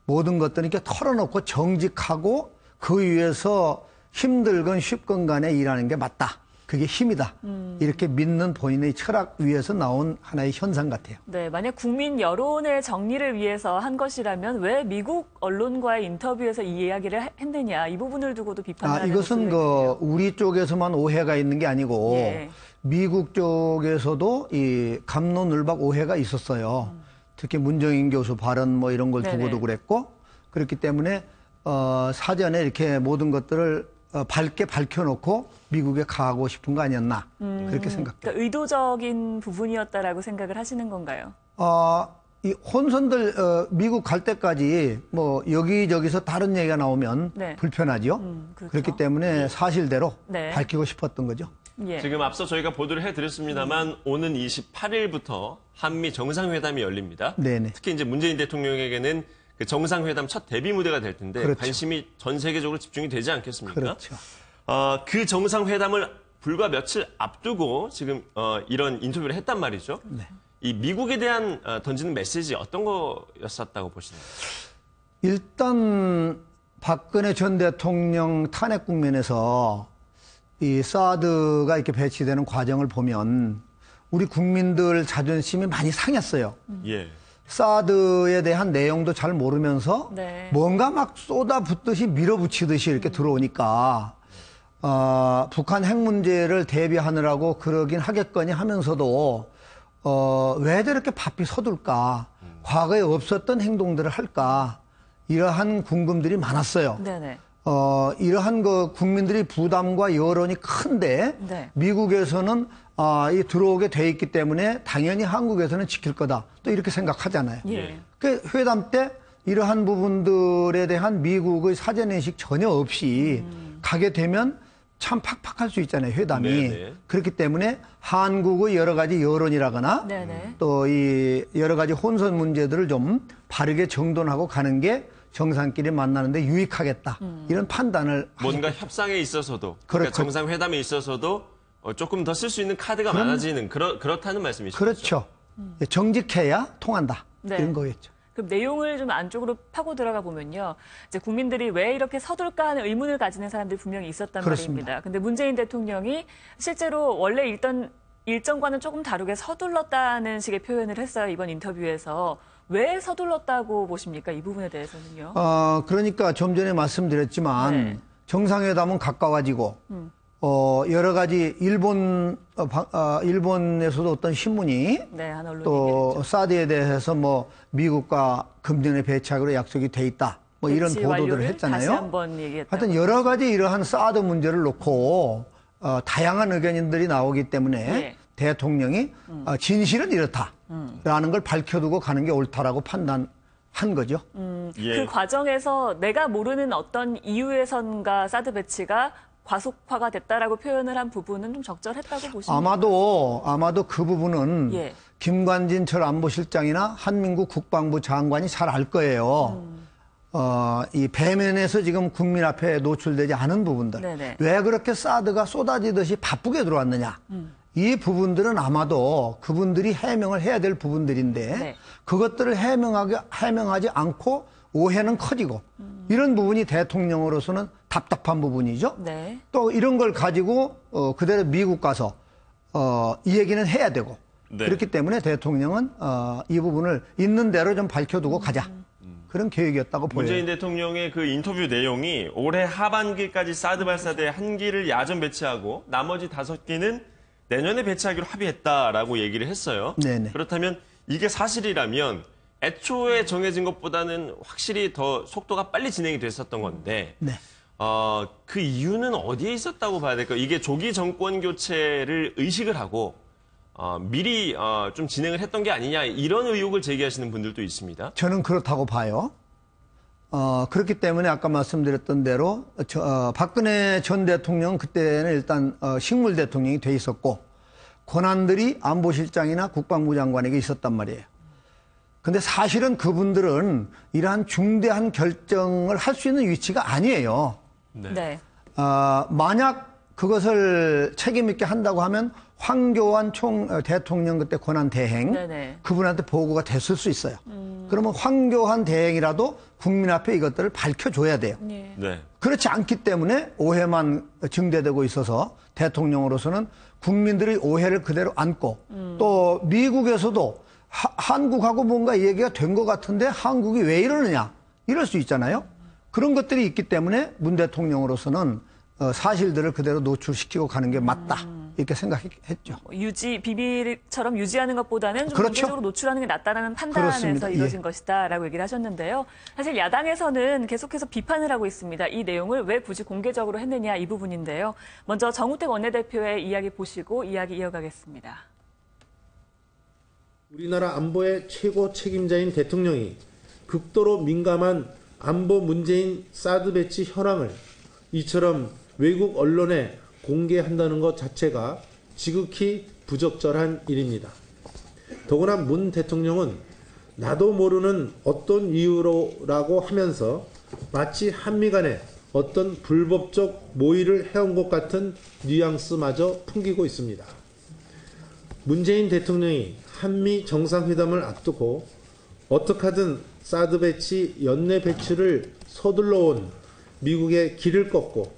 모든 것들을 이렇게 털어놓고 정직하고 그 위에서 힘들건 쉽건 간에 일하는 게 맞다. 그게 힘이다. 이렇게 믿는 본인의 철학 위에서 나온 하나의 현상 같아요. 네, 만약 국민 여론의 정리를 위해서 한 것이라면 왜 미국 언론과의 인터뷰에서 이 이야기를 했느냐, 이 부분을 두고도 비판을 하는 이것은 우리 쪽에서만 오해가 있는 게 아니고 예. 미국 쪽에서도 이 갑론을박 오해가 있었어요. 특히 문정인 교수 발언 뭐 이런 걸 두고도 네네. 그랬고 그렇기 때문에 사전에 이렇게 모든 것들을 밝게 밝혀놓고 미국에 가고 싶은 거 아니었나 그렇게 생각해요. 그러니까 의도적인 부분이었다라고 생각을 하시는 건가요? 이 혼선들 미국 갈 때까지 뭐 여기저기서 다른 얘기가 나오면 네. 불편하죠. 그렇죠. 그렇기 때문에 사실대로 네. 밝히고 싶었던 거죠. 예. 지금 앞서 저희가 보도를 해드렸습니다만 오는 28일부터 한미 정상회담이 열립니다. 네네. 특히 이제 문재인 대통령에게는 그 정상회담 첫 데뷔 무대가 될 텐데 그렇죠. 관심이 전 세계적으로 집중이 되지 않겠습니까? 그렇죠. 그 정상회담을 불과 며칠 앞두고 지금 이런 인터뷰를 했단 말이죠. 네. 이 미국에 대한 던지는 메시지 어떤 거였었다고 보시나요? 일단 박근혜 전 대통령 탄핵 국면에서 이 사드가 이렇게 배치되는 과정을 보면 우리 국민들 자존심이 많이 상했어요. 예. 사드에 대한 내용도 잘 모르면서 네. 뭔가 막 쏟아붓듯이 밀어붙이듯이 이렇게 들어오니까 북한 핵 문제를 대비하느라고 그러긴 하겠거니 하면서도 왜 저렇게 바삐 서둘까? 과거에 없었던 행동들을 할까? 이러한 궁금들이 많았어요. 네네. 이러한 국민들이 부담과 여론이 큰데 네. 미국에서는 이 들어오게 돼 있기 때문에 당연히 한국에서는 지킬 거다. 또 이렇게 생각하잖아요. 예. 그 회담 때 이러한 부분들에 대한 미국의 사전인식 전혀 없이 가게 되면 참 팍팍할 수 있잖아요. 회담이. 네네. 그렇기 때문에 한국의 여러 가지 여론이라거나 네네. 또 이 여러 가지 혼선 문제들을 좀 바르게 정돈하고 가는 게 정상끼리 만나는데 유익하겠다. 이런 판단을 뭔가 협상에 있어서도 그러니까 정상회담에 있어서도 조금 더 쓸 수 있는 카드가 많아지는 그렇다는 말씀이시죠? 그렇죠. 정직해야 통한다. 네. 이런 거겠죠. 그럼 내용을 좀 안쪽으로 파고 들어가 보면요. 이제 국민들이 왜 이렇게 서둘까 하는 의문을 가지는 사람들이 분명히 있었단 그렇습니다. 말입니다. 근데 문재인 대통령이 실제로 원래 일단 일정과는 조금 다르게 서둘렀다는 식의 표현을 했어요. 이번 인터뷰에서. 왜 서둘렀다고 보십니까? 이 부분에 대해서는요. 그러니까 좀 전에 말씀드렸지만 네. 정상회담은 가까워지고 여러 가지 일본에서도 어떤 신문이 네, 한 언론이 또 사드에 대해서 뭐 미국과 금년에 배치하기로 약속이 돼 있다. 뭐 이런 배치 보도들을 완료를 했잖아요. 다시 한번 얘기했다. 하여튼 여러 가지 이러한 사드 문제를 놓고 다양한 의견들이 나오기 때문에 네. 대통령이 진실은 이렇다라는 걸 밝혀두고 가는 게 옳다라고 판단한 거죠. 예. 그 과정에서 내가 모르는 어떤 이유에선가 사드 배치가 과속화가 됐다라고 표현을 한 부분은 좀 적절했다고 보십니까? 아마도 그 부분은 예. 김관진 전 안보실장이나 한민국 국방부 장관이 잘 알 거예요. 이 배면에서 지금 국민 앞에 노출되지 않은 부분들. 네네. 왜 그렇게 사드가 쏟아지듯이 바쁘게 들어왔느냐. 이 부분들은 아마도 그분들이 해명을 해야 될 부분들인데 네. 그것들을 해명하지 않고 오해는 커지고 이런 부분이 대통령으로서는 답답한 부분이죠. 네. 또 이런 걸 가지고 그대로 미국 가서 이 얘기는 해야 되고 네. 그렇기 때문에 대통령은 이 부분을 있는 대로 좀 밝혀두고 가자. 그런 계획이었다고 보여요. 문재인 대통령의 그 인터뷰 내용이 올해 하반기까지 사드 발사대 1기를 야전 배치하고 나머지 5기는 내년에 배치하기로 합의했다라고 얘기를 했어요. 네네. 그렇다면 이게 사실이라면 애초에 정해진 것보다는 확실히 더 속도가 빨리 진행이 됐었던 건데 네. 그 이유는 어디에 있었다고 봐야 될까요? 이게 조기 정권 교체를 의식을 하고 미리 좀 진행을 했던 게 아니냐 이런 의혹을 제기하시는 분들도 있습니다. 저는 그렇다고 봐요. 그렇기 때문에 아까 말씀드렸던 대로 박근혜 전 대통령 그때는 일단 식물 대통령이 돼 있었고 권한들이 안보실장이나 국방부 장관에게 있었단 말이에요. 근데 사실은 그분들은 이러한 중대한 결정을 할 수 있는 위치가 아니에요. 네. 만약 그것을 책임 있게 한다고 하면 황교안 대통령 그때 권한 대행 네네. 그분한테 보고가 됐을 수 있어요. 그러면 황교안 대행이라도 국민 앞에 이것들을 밝혀줘야 돼요. 네. 네. 그렇지 않기 때문에 오해만 증대되고 있어서 대통령으로서는 국민들의 오해를 그대로 안고 또 미국에서도 한국하고 뭔가 얘기가 된 것 같은데 한국이 왜 이러느냐 이럴 수 있잖아요. 그런 것들이 있기 때문에 문 대통령으로서는 사실들을 그대로 노출시키고 가는 게 맞다 이렇게 생각했죠. 비밀처럼 유지하는 것보다는 좀 그렇죠. 공개적으로 노출하는 게 낫다는 판단에서 그렇습니다. 이뤄진 예. 것이다라고 얘기를 하셨는데요. 사실 야당에서는 계속해서 비판을 하고 있습니다. 이 내용을 왜 굳이 공개적으로 했느냐 이 부분인데요. 먼저 정우택 원내대표의 이야기 보시고 이야기 이어가겠습니다. 우리나라 안보의 최고 책임자인 대통령이 극도로 민감한 안보 문제인 사드 배치 현황을 이처럼 외국 언론에 공개한다는 것 자체가 지극히 부적절한 일입니다. 더구나 문 대통령은 나도 모르는 어떤 이유로라고 하면서 마치 한미 간에 어떤 불법적 모의를 해온 것 같은 뉘앙스마저 풍기고 있습니다. 문재인 대통령이 한미 정상회담을 앞두고 어떻게 하든 사드 배치 연내 배치를 서둘러 온 미국의 길을 꺾고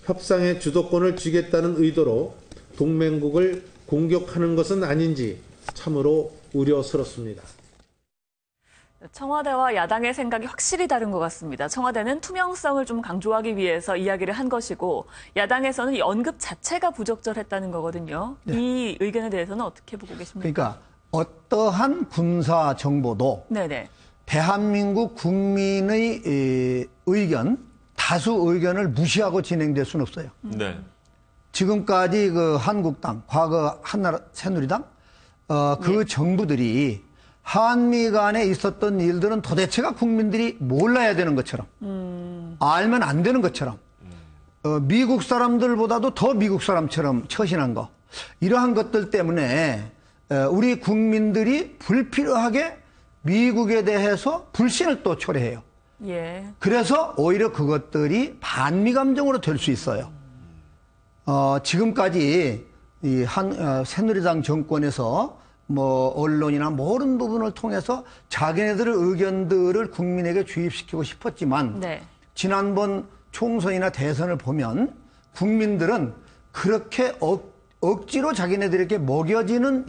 협상의 주도권을 쥐겠다는 의도로 동맹국을 공격하는 것은 아닌지 참으로 우려스럽습니다. 청와대와 야당의 생각이 확실히 다른 것 같습니다. 청와대는 투명성을 좀 강조하기 위해서 이야기를 한 것이고 야당에서는 이 언급 자체가 부적절했다는 거거든요. 네. 이 의견에 대해서는 어떻게 보고 계십니까? 그러니까 어떠한 군사 정보도 네네. 대한민국 국민의 의견, 다수 의견을 무시하고 진행될 수는 없어요. 네. 지금까지 그 한국당, 과거 한나라 새누리당, 그 정부들이 한미 간에 있었던 일들은 도대체가 국민들이 몰라야 되는 것처럼, 알면 안 되는 것처럼, 미국 사람들보다도 더 미국 사람처럼 처신한 거, 이러한 것들 때문에 우리 국민들이 불필요하게 미국에 대해서 불신을 또 초래해요. 예. 그래서 오히려 그것들이 반미 감정으로 될 수 있어요. 지금까지 새누리당 정권에서 뭐 언론이나 모든 부분을 통해서 자기네들의 의견들을 국민에게 주입시키고 싶었지만 네. 지난번 총선이나 대선을 보면 국민들은 그렇게 억지로 자기네들에게 먹여지는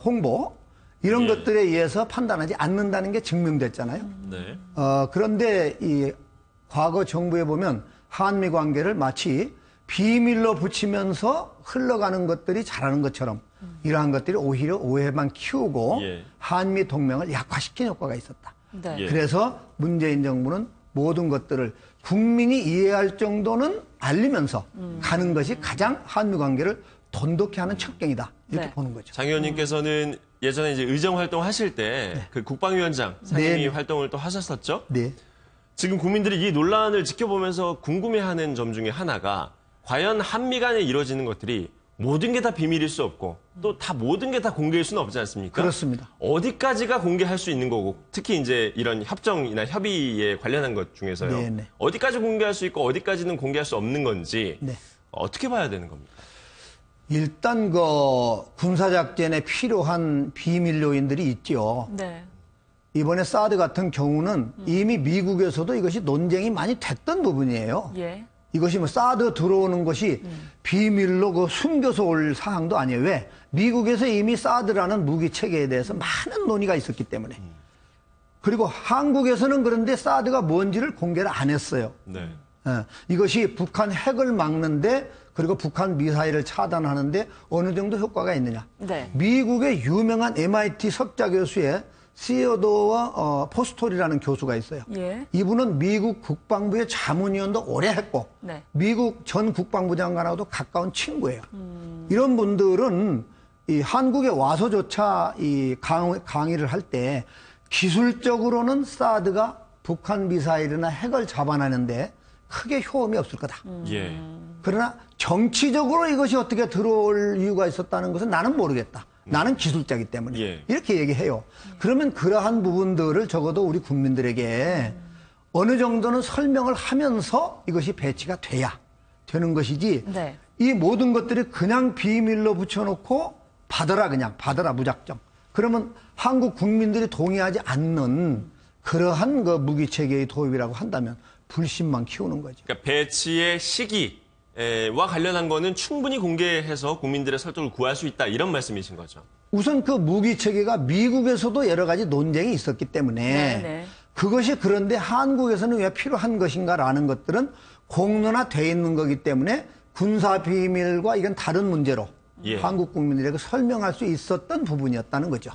홍보 이런 것들에 의해서 판단하지 않는다는 게 증명됐잖아요. 네. 그런데 이 과거 정부에 보면 한미 관계를 마치 비밀로 붙이면서 흘러가는 것들이 잘하는 것처럼 이러한 것들이 오히려 오해만 키우고 한미 동맹을 약화시킨 효과가 있었다. 네. 그래서 문재인 정부는 모든 것들을 국민이 이해할 정도는 알리면서 가는 것이 가장 한미 관계를 돈독히 하는 척경이다. 이렇게 네. 보는 거죠. 장 의원님께서는 예전에 이제 의정 활동 하실 때 그 국방위원장 상임위 활동을 또 하셨었죠? 네. 지금 국민들이 이 논란을 지켜보면서 궁금해하는 점 중에 하나가 과연 한미 간에 이루어지는 것들이 모든 게 다 비밀일 수 없고 또 다 모든 게 다 공개일 수는 없지 않습니까? 그렇습니다. 어디까지가 공개할 수 있는 거고 특히 이제 이런 협정이나 협의에 관련한 것 중에서요. 네네. 어디까지 공개할 수 있고 어디까지는 공개할 수 없는 건지 네. 어떻게 봐야 되는 겁니까? 일단 그 군사작전에 필요한 비밀 요인들이 있죠. 네. 이번에 사드 같은 경우는 이미 미국에서도 이것이 논쟁이 많이 됐던 부분이에요. 예. 이것이 뭐 사드 들어오는 것이 비밀로 그 숨겨서 올 사항도 아니에요. 왜? 미국에서 이미 사드라는 무기 체계에 대해서 많은 논의가 있었기 때문에. 그리고 한국에서는 그런데 사드가 뭔지를 공개를 안 했어요. 네. 이것이 북한 핵을 막는데 그리고 북한 미사일을 차단하는데 어느 정도 효과가 있느냐. 네. 미국의 유명한 MIT 석자 교수의 시어도어 포스톨이라는 교수가 있어요. 예. 이분은 미국 국방부의 자문위원도 오래 했고 네. 미국 전 국방부 장관하고도 가까운 친구예요. 이런 분들은 이 한국에 와서조차 이 강의를 할 때 기술적으로는 사드가 북한 미사일이나 핵을 잡아내는데 크게 효험이 없을 거다. 예. 그러나 정치적으로 이것이 어떻게 들어올 이유가 있었다는 것은 나는 모르겠다. 나는 기술자이기 때문에. 예. 이렇게 얘기해요. 그러면 그러한 부분들을 적어도 우리 국민들에게 어느 정도는 설명을 하면서 이것이 배치가 돼야 되는 것이지 네. 이 모든 것들이 그냥 비밀로 붙여놓고 받아라, 그냥 받아라, 무작정. 그러면 한국 국민들이 동의하지 않는 그러한 그 무기 체계의 도입이라고 한다면 불신만 키우는 거죠. 그러니까 배치의 시기와 관련한 거는 충분히 공개해서 국민들의 설득을 구할 수 있다, 이런 말씀이신 거죠. 우선 그 무기 체계가 미국에서도 여러 가지 논쟁이 있었기 때문에 그것이 그런데 한국에서는 왜 필요한 것인가라는 것들은 공론화돼 있는 거기 때문에 군사 비밀과 이건 다른 문제로 한국 국민들에게 설명할 수 있었던 부분이었다는 거죠.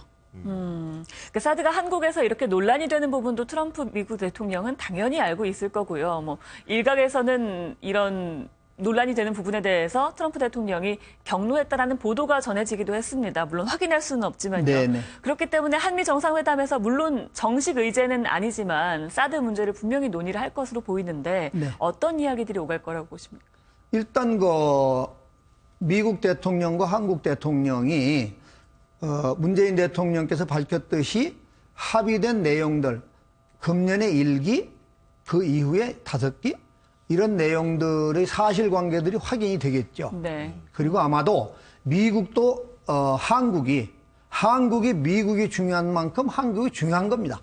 그 사드가 한국에서 이렇게 논란이 되는 부분도 트럼프 미국 대통령은 당연히 알고 있을 거고요. 뭐 일각에서는 이런 논란이 되는 부분에 대해서 트럼프 대통령이 경로했다라는 보도가 전해지기도 했습니다. 물론 확인할 수는 없지만요. 네네. 그렇기 때문에 한미 정상회담에서 물론 정식 의제는 아니지만 사드 문제를 분명히 논의를 할 것으로 보이는데 어떤 이야기들이 오갈 거라고 보십니까? 일단 그 미국 대통령과 한국 대통령이 문재인 대통령께서 밝혔듯이 합의된 내용들, 금년의 1기, 그 이후에 5기, 이런 내용들의 사실관계들이 확인이 되겠죠. 그리고 아마도 미국도 한국이 미국이 중요한 만큼 한국이 중요한 겁니다.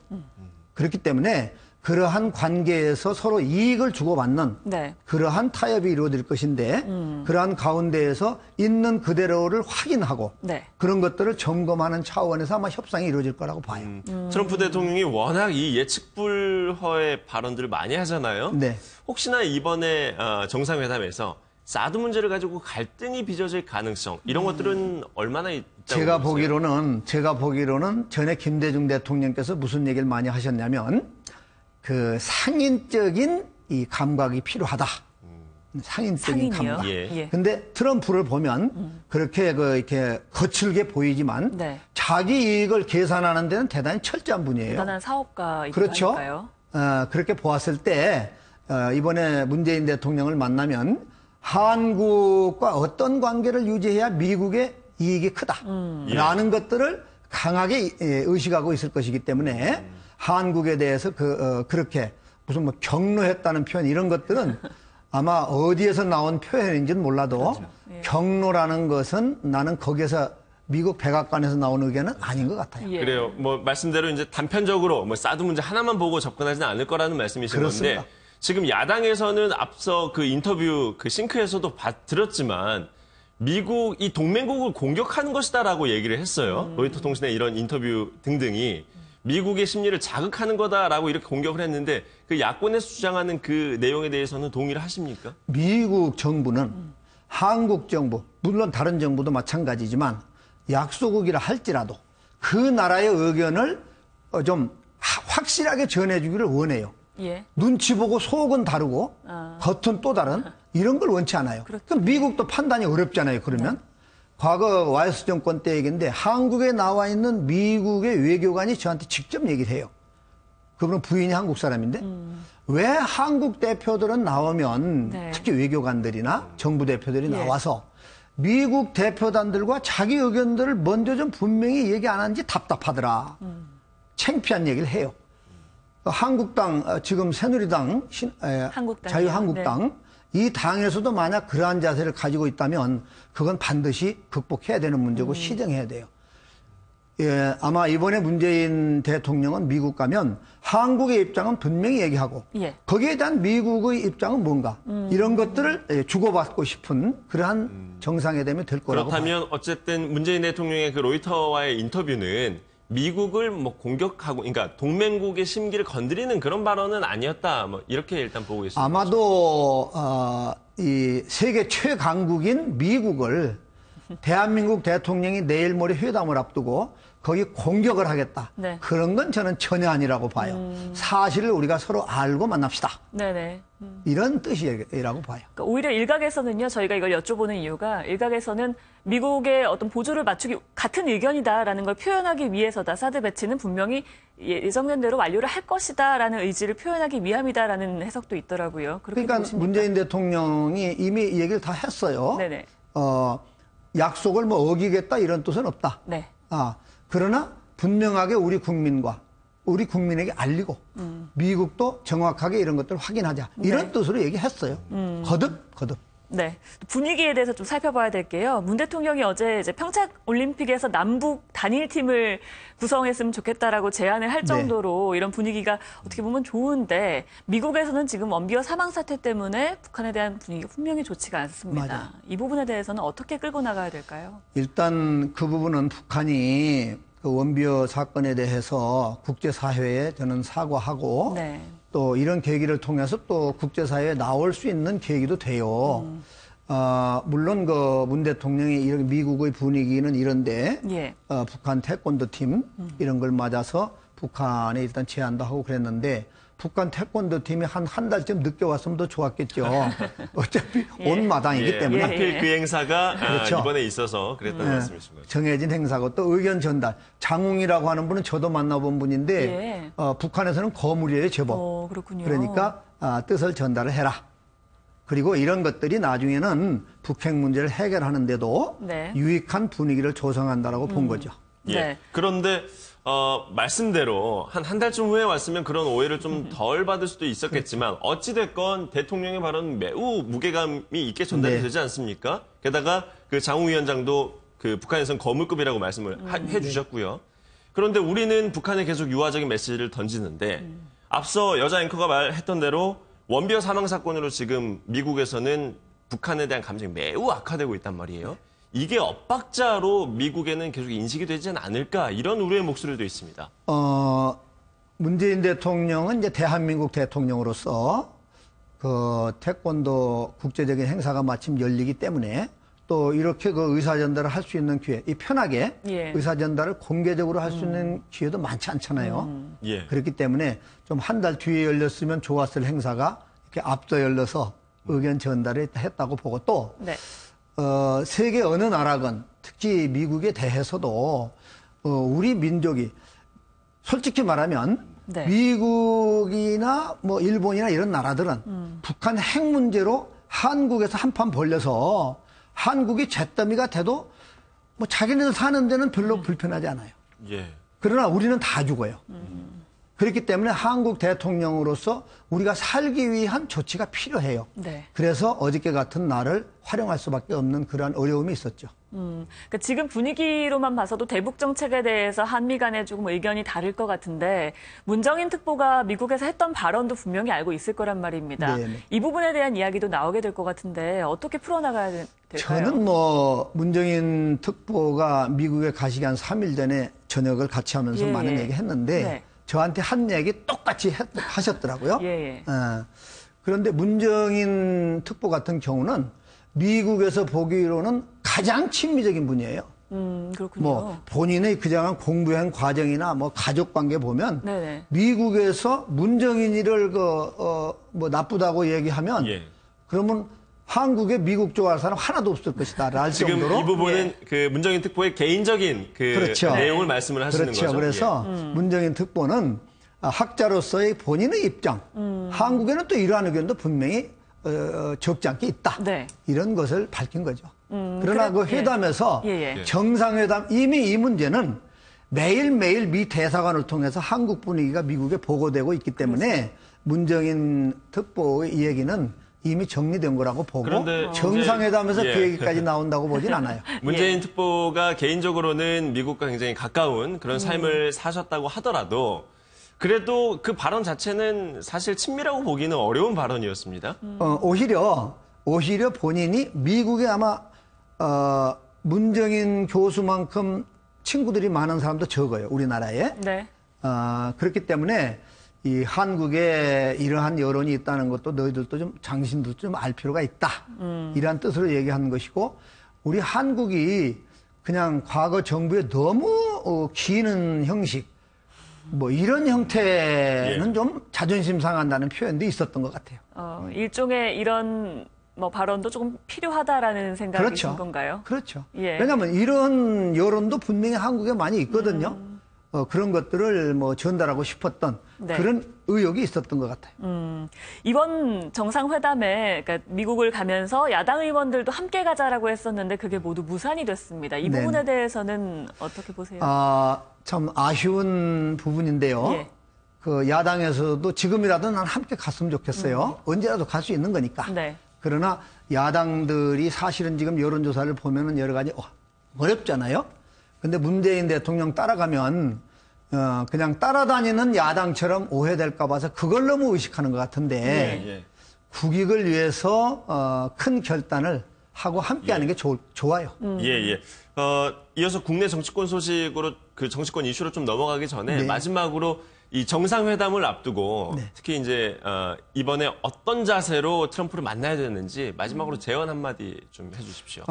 그렇기 때문에 그러한 관계에서 서로 이익을 주고받는 그러한 타협이 이루어질 것인데 그러한 가운데에서 있는 그대로를 확인하고 그런 것들을 점검하는 차원에서 아마 협상이 이루어질 거라고 봐요. 트럼프 대통령이 워낙 이 예측불허의 발언들을 많이 하잖아요. 혹시나 이번에 정상회담에서 사드 문제를 가지고 갈등이 빚어질 가능성, 이런 것들은 얼마나 있다고 제가 보세요? 보기로는 전에 김대중 대통령께서 무슨 얘기를 많이 하셨냐면 그 상인적인 이 감각이 필요하다. 상인적인 감각. 근데 트럼프를 보면 그렇게 이렇게 거칠게 보이지만 자기 이익을 계산하는 데는 대단히 철저한 분이에요. 대단한 사업가이기도 그렇죠. 하니까요. 그렇게 보았을 때 이번에 문재인 대통령을 만나면 한국과 어떤 관계를 유지해야 미국의 이익이 크다라는 것들을 강하게 의식하고 있을 것이기 때문에 한국에 대해서 그렇게 무슨 뭐 경로했다는 표현 이런 것들은 아마 어디에서 나온 표현인지는 몰라도 경로라는 것은 나는 거기에서 미국 백악관에서 나온 의견은 아닌 것 같아요. 그래요. 뭐 말씀대로 이제 단편적으로 뭐 사드 문제 하나만 보고 접근하지는 않을 거라는 말씀이신 그렇습니다. 건데 지금 야당에서는 앞서 그 인터뷰 그 싱크에서도 들었지만 미국 이 동맹국을 공격하는 것이다라고 얘기를 했어요. 로이터 통신의 이런 인터뷰 등등이 미국의 심리를 자극하는 거다라고 이렇게 공격을 했는데 그 야권에서 주장하는 그 내용에 대해서는 동의를 하십니까? 미국 정부는 한국 정부, 물론 다른 정부도 마찬가지지만 약소국이라 할지라도 그 나라의 의견을 좀 확실하게 전해주기를 원해요. 눈치 보고 속은 다르고 겉은 또 다른 이런 걸 원치 않아요. 그럼 미국도 판단이 어렵잖아요. 그러면. 과거 YS 정권 때 얘기인데 한국에 나와 있는 미국의 외교관이 저한테 직접 얘기를 해요. 그분은 부인이 한국 사람인데 왜 한국 대표들은 나오면 특히 외교관들이나 정부 대표들이 나와서 미국 대표단들과 자기 의견들을 먼저 좀 분명히 얘기 안 하는지 답답하더라. 창피한 얘기를 해요. 한국당 지금 새누리당 자유한국당 이 당에서도 만약 그러한 자세를 가지고 있다면 그건 반드시 극복해야 되는 문제고 시정해야 돼요. 아마 이번에 문재인 대통령은 미국 가면 한국의 입장은 분명히 얘기하고 거기에 대한 미국의 입장은 뭔가 이런 것들을 주고받고 싶은 그러한 정상회담이 될 거라고 그렇다면 봐요. 어쨌든 문재인 대통령의 그 로이터와의 인터뷰는 미국을 뭐 공격하고, 그러니까 동맹국의 심기를 건드리는 그런 발언은 아니었다. 뭐 이렇게 일단 보고 있습니다. 아마도 이 세계 최강국인 미국을 대한민국 대통령이 내일 모레 회담을 앞두고 거기 공격을 하겠다. 그런 건 저는 전혀 아니라고 봐요. 사실을 우리가 서로 알고 만납시다. 이런 뜻이라고 봐요. 그러니까 오히려 일각에서는요, 저희가 이걸 여쭤보는 이유가 일각에서는 미국의 어떤 보조를 맞추기 같은 의견이다라는 걸 표현하기 위해서다. 사드 배치는 분명히 예정된 대로 완료를 할 것이다라는 의지를 표현하기 위함이다라는 해석도 있더라고요. 그러니까 보십니까? 문재인 대통령이 이미 이 얘기를 다 했어요. 약속을 뭐 어기겠다 이런 뜻은 없다. 그러나 분명하게 우리 국민에게 알리고 미국도 정확하게 이런 것들을 확인하자. 이런 뜻으로 얘기했어요. 거듭. 네, 분위기에 대해서 좀 살펴봐야 될게요. 문 대통령이 어제 이제 평창 올림픽에서 남북 단일팀을 구성했으면 좋겠다라고 제안을 할 정도로 이런 분위기가 어떻게 보면 좋은데 미국에서는 지금 원비어 사망 사태 때문에 북한에 대한 분위기가 분명히 좋지가 않습니다. 맞아요. 이 부분에 대해서는 어떻게 끌고 나가야 될까요? 일단 그 부분은 북한이 그 원비어 사건에 대해서 국제사회에 저는 사과하고 또 이런 계기를 통해서 또 국제사회에 나올 수 있는 계기도 돼요. 물론 그 문 대통령이 이렇게 미국의 분위기는 이런데 북한 태권도 팀 이런 걸 맞아서 북한에 일단 제안도 하고 그랬는데 북한 태권도 팀이 한 달쯤 늦게 왔으면 더 좋았겠죠. 어차피 온 마당이기 때문에. 하필 그 행사가 그렇죠. 이번에 있어서 그랬던 말씀이신 거죠. 정해진 행사고 또 의견 전달. 장웅이라고 하는 분은 저도 만나본 분인데 북한에서는 거물이에요, 제법. 그렇군요. 그러니까 뜻을 전달을 해라. 그리고 이런 것들이 나중에는 북핵 문제를 해결하는데도 유익한 분위기를 조성한다라고 본 거죠. 그런데 말씀대로 한 달쯤 후에 왔으면 그런 오해를 좀 덜 받을 수도 있었겠지만 어찌됐건 대통령의 발언 매우 무게감이 있게 전달이 되지 않습니까? 게다가 그 장웅 위원장도 그 북한에서는 거물급이라고 말씀을 해주셨고요. 그런데 우리는 북한에 계속 유화적인 메시지를 던지는데 앞서 여자 앵커가 말했던 대로 원비어 사망 사건으로 지금 미국에서는 북한에 대한 감정이 매우 악화되고 있단 말이에요. 이게 엇박자로 미국에는 계속 인식이 되지는 않을까 이런 우려의 목소리도 있습니다. 문재인 대통령은 이제 대한민국 대통령으로서 그 태권도 국제적인 행사가 마침 열리기 때문에 또 이렇게 그 의사전달을 할 수 있는 기회, 이 편하게 의사전달을 공개적으로 할 수 있는 기회도 많지 않잖아요. 그렇기 때문에 좀 한 달 뒤에 열렸으면 좋았을 행사가 이렇게 앞서 열려서 의견 전달을 했다고 보고 또 세계 어느 나라건 특히 미국에 대해서도 우리 민족이 솔직히 말하면 미국이나 뭐 일본이나 이런 나라들은 북한 핵 문제로 한국에서 한판 벌려서 한국이 잿더미가 돼도 뭐 자기네들 사는 데는 별로 불편하지 않아요. 그러나 우리는 다 죽어요. 그렇기 때문에 한국 대통령으로서 우리가 살기 위한 조치가 필요해요. 그래서 어저께 같은 날을 활용할 수밖에 없는 그러한 어려움이 있었죠. 그러니까 지금 분위기로만 봐서도 대북 정책에 대해서 한미 간에 조금 의견이 다를 것 같은데 문정인 특보가 미국에서 했던 발언도 분명히 알고 있을 거란 말입니다. 이 부분에 대한 이야기도 나오게 될 것 같은데 어떻게 풀어나가야 될까요? 저는 뭐 문정인 특보가 미국에 가시기 한 3일 전에 저녁을 같이 하면서 많은 얘기 했는데 저한테 한 얘기 똑같이 하셨더라고요. 그런데 문정인 특보 같은 경우는 미국에서 보기로는 가장 친미적인 분이에요. 그렇군요. 뭐 본인의 그장한 공부한 과정이나 뭐 가족 관계 보면 미국에서 문정인이를 뭐 나쁘다고 얘기하면 그러면 한국에 미국 좋아할 사람 하나도 없을 것이다. 랄 지금 정도로. 이 부분은 그 문정인 특보의 개인적인 그 내용을 말씀을 하시는 거죠. 그래서 문정인 특보는 학자로서의 본인의 입장, 한국에는 또 이러한 의견도 분명히 적지 않게 있다. 이런 것을 밝힌 거죠. 그러나 그 회담에서 정상회담 이미 이 문제는 매일매일 미 대사관을 통해서 한국 분위기가 미국에 보고되고 있기 때문에 문정인 특보의 이 얘기는 이미 정리된 거라고 보고 정상회담에서 그 얘기까지 나온다고 보진 않아요. 문재인 특보가 개인적으로는 미국과 굉장히 가까운 그런 삶을 사셨다고 하더라도 그래도 그 발언 자체는 사실 친밀하고 보기는 어려운 발언이었습니다. 오히려 본인이 미국에 아마 문정인 교수만큼 친구들이 많은 사람도 적어요. 우리나라에. 그렇기 때문에 이 한국에 이러한 여론이 있다는 것도 너희들도 좀 당신도 좀 알 필요가 있다. 이러한 뜻으로 얘기하는 것이고 우리 한국이 그냥 과거 정부에 너무 기이는 형식 뭐 이런 형태는 좀 자존심 상한다는 표현도 있었던 것 같아요. 일종의 이런 뭐 발언도 조금 필요하다라는 생각이신 건가요? 그렇죠. 왜냐하면 이런 여론도 분명히 한국에 많이 있거든요. 그런 것들을 뭐 전달하고 싶었던 그런 의욕이 있었던 것 같아요. 이번 정상회담에 그러니까 미국을 가면서 야당 의원들도 함께 가자라고 했었는데 그게 모두 무산이 됐습니다. 이 부분에 대해서는 어떻게 보세요? 참 아쉬운 부분인데요. 그 야당에서도 지금이라도 난 함께 갔으면 좋겠어요. 언제라도 갈 수 있는 거니까. 그러나 야당들이 사실은 지금 여론조사를 보면은 여러 가지 어렵잖아요. 근데 문재인 대통령 따라가면 그냥 따라다니는 야당처럼 오해될까 봐서 그걸 너무 의식하는 것 같은데 국익을 위해서 큰 결단을 하고 함께하는 게 좋아요. 예. 이어서 국내 정치권 소식으로 그 정치권 이슈로 좀 넘어가기 전에 마지막으로 이 정상회담을 앞두고 특히 이제 이번에 어떤 자세로 트럼프를 만나야 되는지 마지막으로 제언 한마디 좀 해주십시오.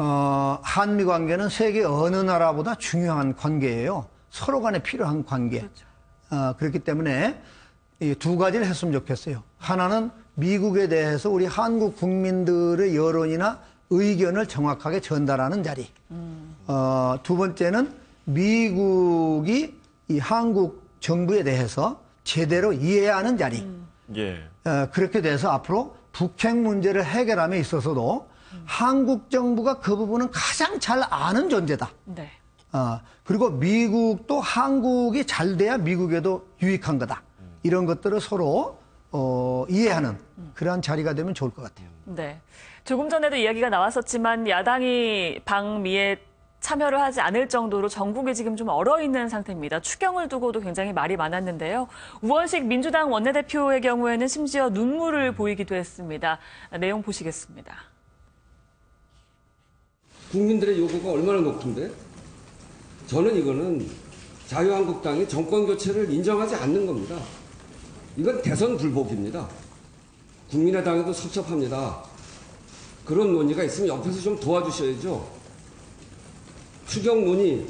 한미 관계는 세계 어느 나라보다 중요한 관계예요. 서로 간에 필요한 관계. 그렇죠. 그렇기 때문에 이 두 가지를 했으면 좋겠어요. 하나는 미국에 대해서 우리 한국 국민들의 여론이나 의견을 정확하게 전달하는 자리. 두 번째는 미국이 이 한국 정부에 대해서 제대로 이해하는 자리. 그렇게 돼서 앞으로 북핵 문제를 해결함에 있어서도 한국 정부가 그 부분은 가장 잘 아는 존재다. 그리고 미국도 한국이 잘 돼야 미국에도 유익한 거다. 이런 것들을 서로 이해하는 그러한 자리가 되면 좋을 것 같아요. 네. 조금 전에도 이야기가 나왔었지만 야당이 방미에 참여를 하지 않을 정도로 전국이 지금 좀 얼어있는 상태입니다. 추경을 두고도 굉장히 말이 많았는데요. 우원식 민주당 원내대표의 경우에는 심지어 눈물을 보이기도 했습니다. 내용 보시겠습니다. 국민들의 요구가 얼마나 높은데? 저는 이거는 자유한국당이 정권교체를 인정하지 않는 겁니다. 이건 대선 불복입니다. 국민의당에도 섭섭합니다. 그런 논의가 있으면 옆에서 좀 도와주셔야죠. 추경 논의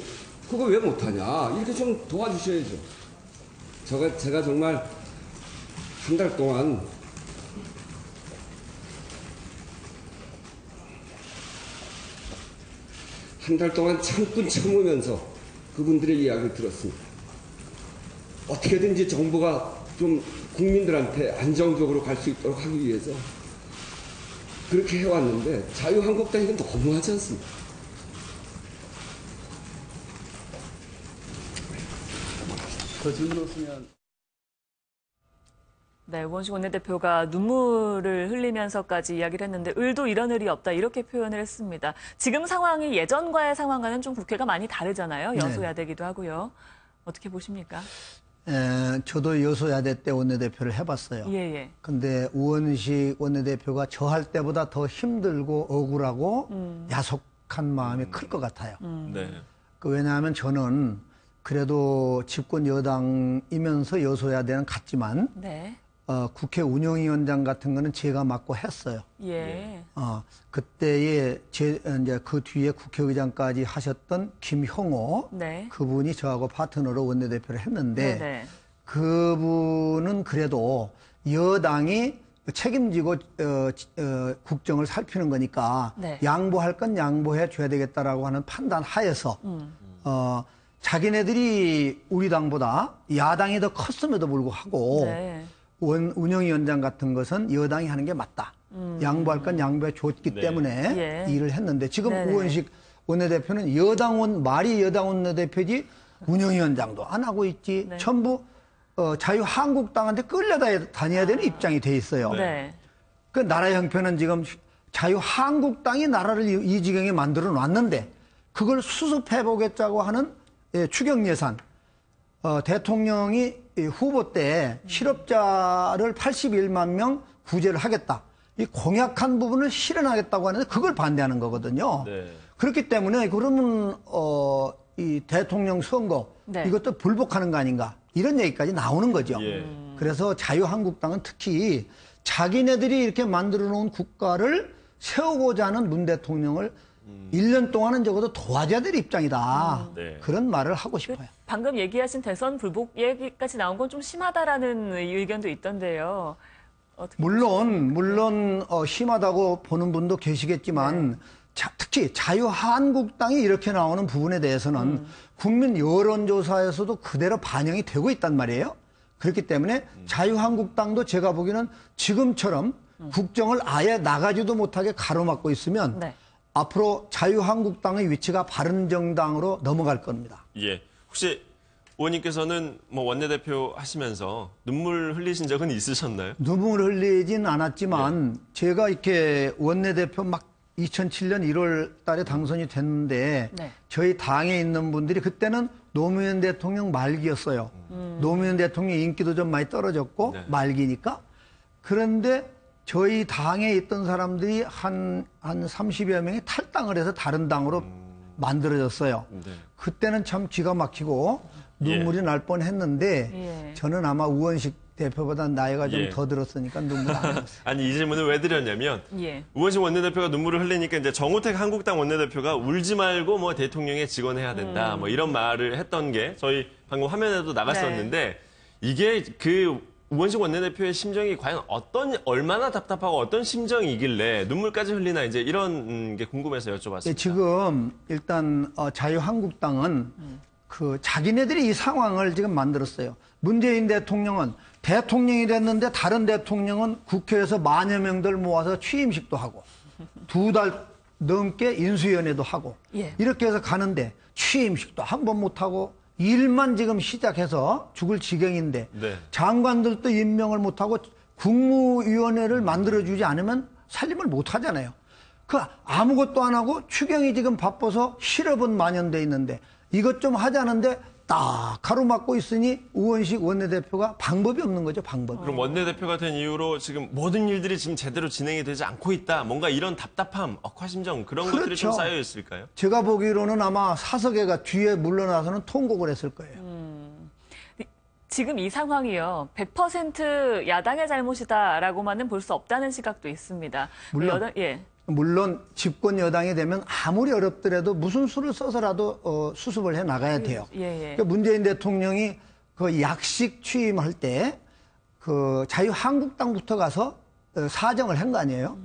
그거 왜 못하냐 이렇게 좀 도와주셔야죠. 제가 정말 한 달 동안 참으면서 그분들의 이야기를 들었습니다. 어떻게든지 정부가 좀 국민들한테 안정적으로 갈 수 있도록 하기 위해서 그렇게 해왔는데 자유한국당이 이건 너무하지 않습니까? 더 질문 없으면. 네, 우원식 원내대표가 눈물을 흘리면서까지 이야기를 했는데 을도 이런 을이 없다 이렇게 표현을 했습니다. 지금 상황이 예전과의 상황과는 좀 국회가 많이 다르잖아요. 여소야대기도 하고요. 어떻게 보십니까? 저도 여소야대 때 원내대표를 해봤어요. 근데 우원식 원내대표가 저 할 때보다 더 힘들고 억울하고 야속한 마음이 클 것 같아요. 왜냐하면 저는 그래도 집권 여당이면서 여소야대는 같지만 국회 운영위원장 같은 거는 제가 맡고 했어요. 그때에 이제 그 뒤에 국회의장까지 하셨던 김형호 그분이 저하고 파트너로 원내대표를 했는데 그분은 그래도 여당이 책임지고 국정을 살피는 거니까 양보할 건 양보해 줘야 되겠다라고 하는 판단 하에서 자기네들이 우리 당보다 야당이 더 컸음에도 불구하고 운영위원장 같은 것은 여당이 하는 게 맞다. 양보할 건 양보해 줬기 때문에 일을 했는데 지금 우원식 원내대표는 말이 여당 원내대표지 운영위원장도 안 하고 있지. 전부 자유한국당한테 끌려다녀야 되는 입장이 돼 있어요. 그 나라 형편은 지금 자유한국당이 나라를 이 지경에 만들어 놨는데 그걸 수습해 보겠다고 하는 추경 예산. 대통령이 후보 때 실업자를 81만 명 구제를 하겠다. 이 공약한 부분을 실현하겠다고 하는데 그걸 반대하는 거거든요. 그렇기 때문에 그러면 이 대통령 선거 이것도 불복하는 거 아닌가 이런 얘기까지 나오는 거죠. 그래서 자유한국당은 특히 자기네들이 이렇게 만들어 놓은 국가를 세우고자 하는 문 대통령을 1년 동안은 적어도 도와줘야 될 입장이다. 그런 말을 하고 싶어요. 방금 얘기하신 대선 불복 얘기까지 나온 건 좀 심하다라는 의견도 있던데요. 물론 심하다고 보는 분도 계시겠지만 특히 자유한국당이 이렇게 나오는 부분에 대해서는 국민 여론조사에서도 그대로 반영이 되고 있단 말이에요. 그렇기 때문에 자유한국당도 제가 보기에는 지금처럼 국정을 아예 나가지도 못하게 가로막고 있으면 앞으로 자유한국당의 위치가 바른정당으로 넘어갈 겁니다. 혹시 의원님께서는 뭐 원내대표 하시면서 눈물 흘리신 적은 있으셨나요? 눈물 흘리진 않았지만 제가 이렇게 원내대표 막 2007년 1월 달에 당선이 됐는데 저희 당에 있는 분들이 그때는 노무현 대통령 말기였어요. 노무현 대통령 인기도 좀 많이 떨어졌고 말기니까. 그런데 저희 당에 있던 사람들이 한 30여 명이 탈당을 해서 다른 당으로 만들어졌어요. 그때는 참 기가 막히고 눈물이 날 뻔했는데 저는 아마 우원식 대표보다 나이가 좀 더 들었으니까 눈물 안 났어요. 아니 이 질문을 왜 드렸냐면 우원식 원내대표가 눈물을 흘리니까 이제 정우택 한국당 원내대표가 울지 말고 뭐 대통령에 직원해야 된다 뭐 이런 말을 했던 게 저희 방금 화면에도 나갔었는데 이게 그 우원식 원내대표의 심정이 과연 얼마나 답답하고 어떤 심정이길래 눈물까지 흘리나 이제 이런 게 궁금해서 여쭤봤습니다. 네, 지금 일단 자유한국당은 그 자기네들이 이 상황을 지금 만들었어요. 문재인 대통령은 대통령이 됐는데 다른 대통령은 국회에서 만여 명들 모아서 취임식도 하고 2달 넘게 인수위원회도 하고 이렇게 해서 가는데 취임식도 한 번 못하고 일만 지금 시작해서 죽을 지경인데 장관들도 임명을 못하고 국무위원회를 만들어주지 않으면 살림을 못하잖아요. 그 아무것도 안 하고 추경이 지금 바빠서 실업은 만연돼 있는데 이것 좀 하자는데 딱 가로막고 있으니 우원식 원내대표가 방법이 없는 거죠, 방법이. 그럼 원내대표가 된 이후로 지금 모든 일들이 지금 제대로 진행이 되지 않고 있다. 뭔가 이런 답답함, 억하심정 그런 것들이 좀 쌓여 있을까요? 제가 보기로는 아마 사석애가 뒤에 물러나서는 통곡을 했을 거예요. 지금 이 상황이요. 100% 야당의 잘못이다라고만은 볼 수 없다는 시각도 있습니다. 물론 집권 여당이 되면 아무리 어렵더라도 무슨 수를 써서라도 수습을 해 나가야 돼요. 그러니까 문재인 대통령이 그 약식 취임할 때 그 자유한국당부터 가서 사정을 한 거 아니에요?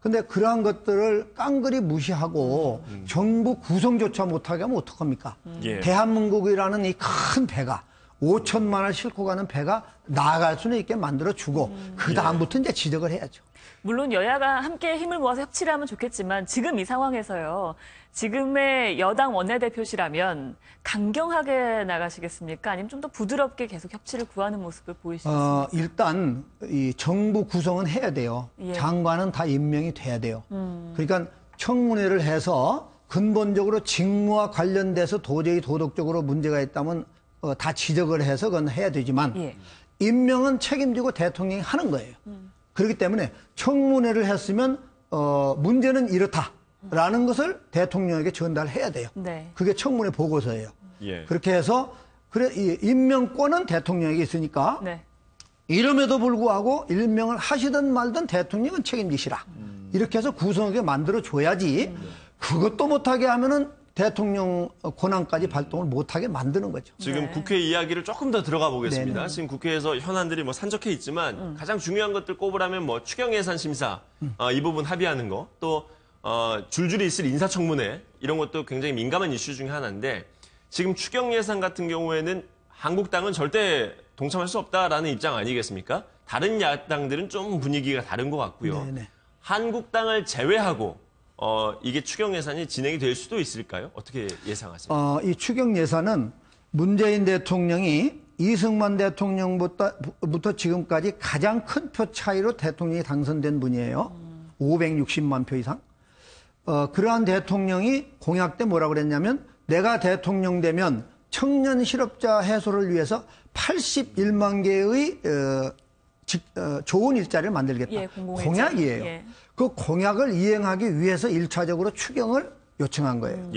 근데 그러한 것들을 깡그리 무시하고 정부 구성조차 못하게 하면 어떡합니까? 대한민국이라는 이 큰 배가 5천만 원을 싣고 가는 배가 나아갈 수는 있게 만들어주고 그 다음부터 이제 지적을 해야죠. 물론 여야가 함께 힘을 모아서 협치를 하면 좋겠지만 지금 이 상황에서요. 지금의 여당 원내대표시라면 강경하게 나가시겠습니까? 아니면 좀 더 부드럽게 계속 협치를 구하는 모습을 보이시겠습니까? 일단 이 정부 구성은 해야 돼요. 장관은 다 임명이 돼야 돼요. 그러니까 청문회를 해서 근본적으로 직무와 관련돼서 도저히 도덕적으로 문제가 있다면 다 지적을 해서 그건 해야 되지만 임명은 책임지고 대통령이 하는 거예요. 그렇기 때문에 청문회를 했으면 문제는 이렇다라는 것을 대통령에게 전달해야 돼요. 그게 청문회 보고서예요. 그렇게 해서 이 임명권은 대통령에게 있으니까 이름에도 불구하고 임명을 하시든 말든 대통령은 책임지시라. 이렇게 해서 구성하게 만들어줘야지 그것도 못하게 하면은 대통령 권한까지 발동을 못하게 만드는 거죠. 지금 국회 이야기를 조금 더 들어가 보겠습니다. 지금 국회에서 현안들이 뭐 산적해 있지만 가장 중요한 것들 꼽으라면 뭐 추경예산 심사 이 부분 합의하는 거, 또 줄줄이 있을 인사청문회 이런 것도 굉장히 민감한 이슈 중에 하나인데 지금 추경예산 같은 경우에는 한국당은 절대 동참할 수 없다라는 입장 아니겠습니까? 다른 야당들은 좀 분위기가 다른 것 같고요. 한국당을 제외하고 이게 추경 예산이 진행이 될 수도 있을까요? 어떻게 예상하십니까? 이 추경 예산은 문재인 대통령이 이승만 대통령부터 지금까지 가장 큰 표 차이로 대통령이 당선된 분이에요. 560만 표 이상. 그러한 대통령이 공약 때 뭐라고 그랬냐면 내가 대통령 되면 청년 실업자 해소를 위해서 81만 개의 좋은 일자리를 만들겠다. 공약이에요. 그 공약을 이행하기 위해서 1차적으로 추경을 요청한 거예요.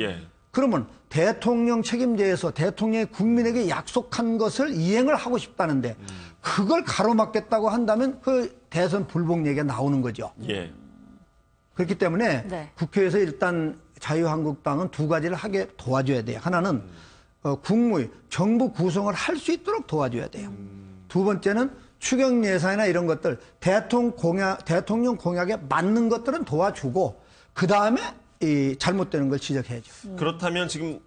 그러면 대통령 책임제에서 대통령이 국민에게 약속한 것을 이행을 하고 싶다는데 그걸 가로막겠다고 한다면 그 대선 불복 얘기가 나오는 거죠. 그렇기 때문에 국회에서 일단 자유한국당은 두 가지를 하게 도와줘야 돼요. 하나는 국무위, 정부 구성을 할 수 있도록 도와줘야 돼요. 두 번째는 추경 예산이나 이런 것들 대통령 공약에 맞는 것들은 도와주고 그 다음에 이 잘못되는 걸 지적해야죠. 그렇다면 지금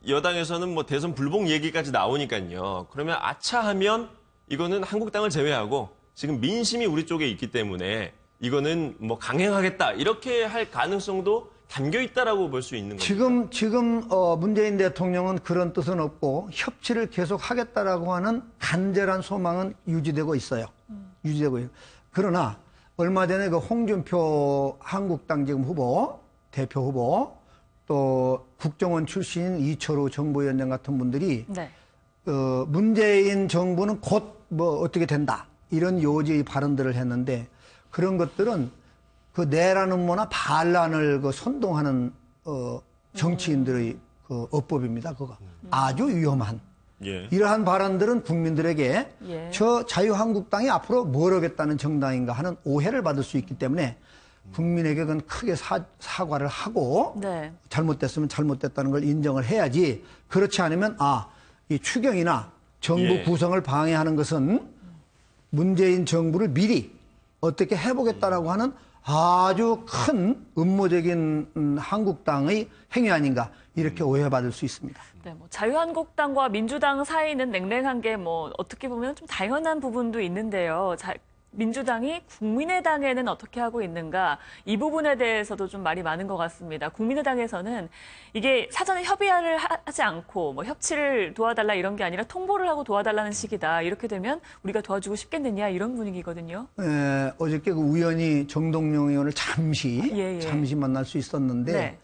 여당에서는 뭐 대선 불복 얘기까지 나오니까요. 그러면 아차하면 이거는 한국당을 제외하고 지금 민심이 우리 쪽에 있기 때문에 이거는 뭐 강행하겠다 이렇게 할 가능성도 담겨 있다라고 볼 수 있는 거죠. 지금 문재인 대통령은 그런 뜻은 없고 협치를 계속 하겠다라고 하는 간절한 소망은 유지되고 있어요. 유지되고 있어요. 그러나 얼마 전에 그 홍준표 한국당 지금 후보, 대표 후보, 또 국정원 출신인 이철우 정보위원장 같은 분들이 네. 문재인 정부는 곧 뭐 어떻게 된다 이런 요지의 발언들을 했는데 그런 것들은 그 내라는 뭐나 반란을 그 선동하는 정치인들의 그 어법입니다. 그거 아주 위험한 이러한 발언들은 국민들에게 저 자유한국당이 앞으로 뭘 하겠다는 정당인가 하는 오해를 받을 수 있기 때문에 국민에게 그건 크게 사과를 하고 잘못됐으면 잘못됐다는 걸 인정을 해야지 그렇지 않으면 이 추경이나 정부 구성을 방해하는 것은 문재인 정부를 미리 어떻게 해보겠다라고 하는 아주 큰 음모적인 한국당의 행위 아닌가 이렇게 오해받을 수 있습니다. 네, 뭐 자유한국당과 민주당 사이는 냉랭한 게 뭐 어떻게 보면 좀 당연한 부분도 있는데요. 민주당이 국민의당에는 어떻게 하고 있는가 이 부분에 대해서도 좀 말이 많은 것 같습니다. 국민의당에서는 이게 사전에 협의를 하지 않고 뭐 협치를 도와달라 이런 게 아니라 통보를 하고 도와달라는 식이다. 이렇게 되면 우리가 도와주고 싶겠느냐 이런 분위기거든요. 어저께 그 우연히 정동영 의원을 잠시 만날 수 있었는데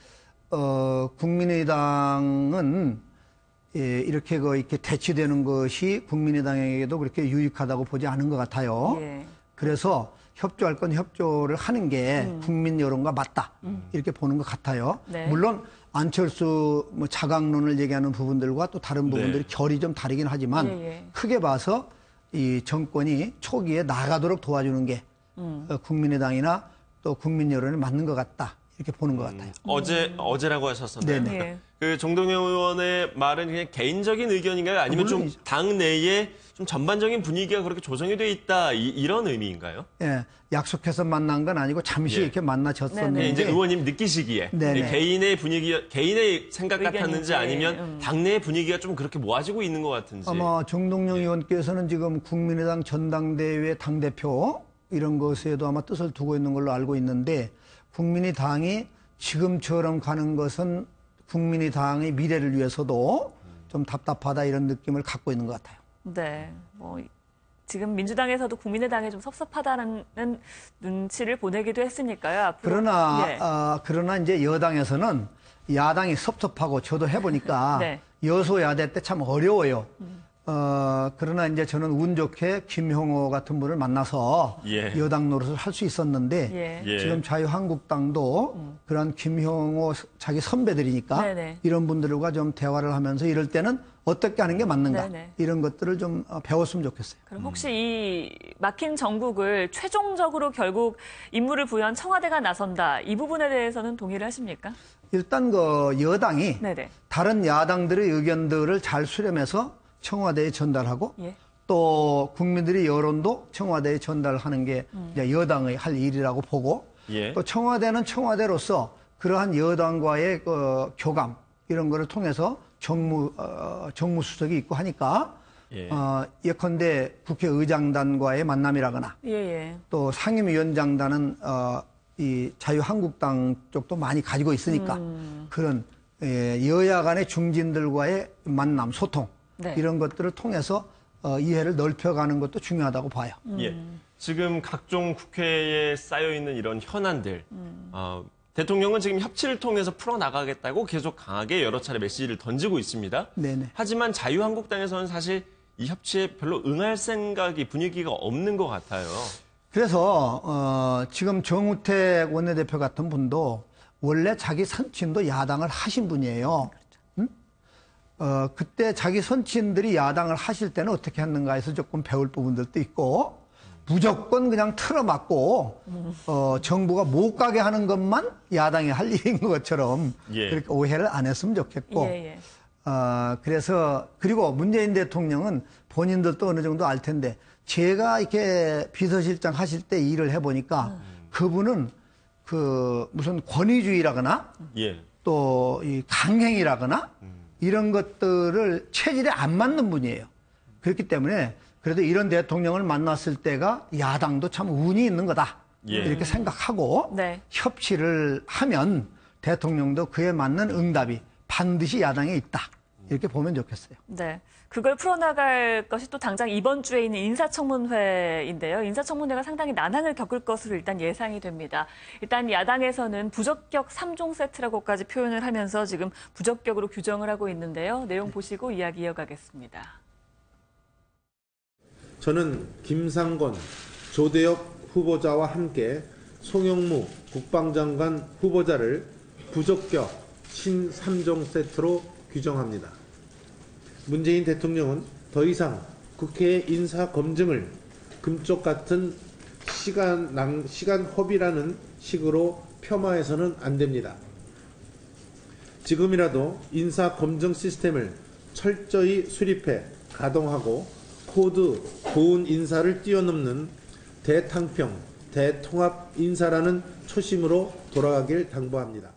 국민의당은 이렇게 대치되는 것이 국민의당에게도 그렇게 유익하다고 보지 않은 것 같아요. 그래서 협조할 건 협조를 하는 게 국민 여론과 맞다 이렇게 보는 것 같아요. 물론 안철수 뭐 자강론을 얘기하는 부분들과 또 다른 부분들이 결이 좀 다르긴 하지만 크게 봐서 이 정권이 초기에 나가도록 도와주는 게 국민의당이나 또 국민 여론에 맞는 것 같다. 이렇게 보는 것 같아요. 어제라고 하셨었나요? 그 정동영 의원의 말은 그냥 개인적인 의견인가요? 아니면 좀 당 내에 좀 전반적인 분위기가 그렇게 조성이 돼 있다 이런 의미인가요? 약속해서 만난 건 아니고 잠시 이렇게 만나졌었는데 이제 의원님 느끼시기에 개인의 분위기, 개인의 생각 같았는지 아니면 당내의 분위기가 좀 그렇게 모아지고 있는 것 같은지. 아마 정동영 의원께서는 지금 국민의당 전당대회 당대표 이런 것에도 아마 뜻을 두고 있는 걸로 알고 있는데 국민의당이 지금처럼 가는 것은 국민의당의 미래를 위해서도 좀 답답하다 이런 느낌을 갖고 있는 것 같아요. 네, 뭐 지금 민주당에서도 국민의당에 좀 섭섭하다는 눈치를 보내기도 했으니까요. 앞으로. 그러나 이제 여당에서는 야당이 섭섭하고 저도 해보니까 여소야대 때 참 어려워요. 그러나 이제 저는 운 좋게 김형호 같은 분을 만나서 여당 노릇을 할 수 있었는데 지금 자유한국당도 그런 김형호 자기 선배들이니까 이런 분들과 좀 대화를 하면서 이럴 때는 어떻게 하는 게 맞는가 이런 것들을 좀 배웠으면 좋겠어요. 그럼 혹시 이 막힌 정국을 최종적으로 결국 임무를 부여한 청와대가 나선다 이 부분에 대해서는 동의를 하십니까? 일단 그 여당이 다른 야당들의 의견들을 잘 수렴해서 청와대에 전달하고 또 국민들의 여론도 청와대에 전달하는 게 이제 여당의 할 일이라고 보고 또 청와대는 청와대로서 그러한 여당과의 교감 이런 거를 통해서 정무수석이 있고 하니까 예컨대 국회의장단과의 만남이라거나 또 상임위원장단은 이 자유한국당 쪽도 많이 가지고 있으니까 그런 여야 간의 중진들과의 만남, 소통 이런 것들을 통해서 이해를 넓혀가는 것도 중요하다고 봐요. 지금 각종 국회에 쌓여있는 이런 현안들, 대통령은 지금 협치를 통해서 풀어나가겠다고 계속 강하게 여러 차례 메시지를 던지고 있습니다. 하지만 자유한국당에서는 사실 이 협치에 별로 응할 생각이 분위기가 없는 것 같아요. 그래서 지금 정우택 원내대표 같은 분도 원래 자기 선친도 야당을 하신 분이에요. 그때 자기 선친들이 야당을 하실 때는 어떻게 했는가 해서 조금 배울 부분들도 있고 무조건 그냥 틀어막고 정부가 못 가게 하는 것만 야당이 할 일인 것처럼 그렇게 오해를 안 했으면 좋겠고 그래서 그리고 문재인 대통령은 본인들도 어느 정도 알 텐데 제가 이렇게 비서실장 하실 때 일을 해보니까 그분은 그 무슨 권위주의라거나 또 이 강행이라거나 이런 것들을 체질에 안 맞는 분이에요. 그렇기 때문에 그래도 이런 대통령을 만났을 때가 야당도 참 운이 있는 거다. 이렇게 생각하고 협치를 하면 대통령도 그에 맞는 응답이 반드시 야당에 있다. 이렇게 보면 좋겠어요. 네. 그걸 풀어나갈 것이 또 당장 이번 주에 있는 인사청문회인데요. 인사청문회가 상당히 난항을 겪을 것으로 일단 예상이 됩니다. 일단 야당에서는 부적격 3종 세트라고까지 표현을 하면서 지금 부적격으로 규정을 하고 있는데요. 내용 보시고 이야기 이어가겠습니다. 저는 김상곤, 조대엽 후보자와 함께 송영무 국방장관 후보자를 부적격 신 3종 세트로 규정합니다. 문재인 대통령은 더 이상 국회의 인사 검증을 금쪽 같은 시간 허비라는 식으로 폄하해서는 안 됩니다. 지금이라도 인사 검증 시스템을 철저히 수립해 가동하고 코드 고운 인사를 뛰어넘는 대탕평, 대통합 인사라는 초심으로 돌아가길 당부합니다.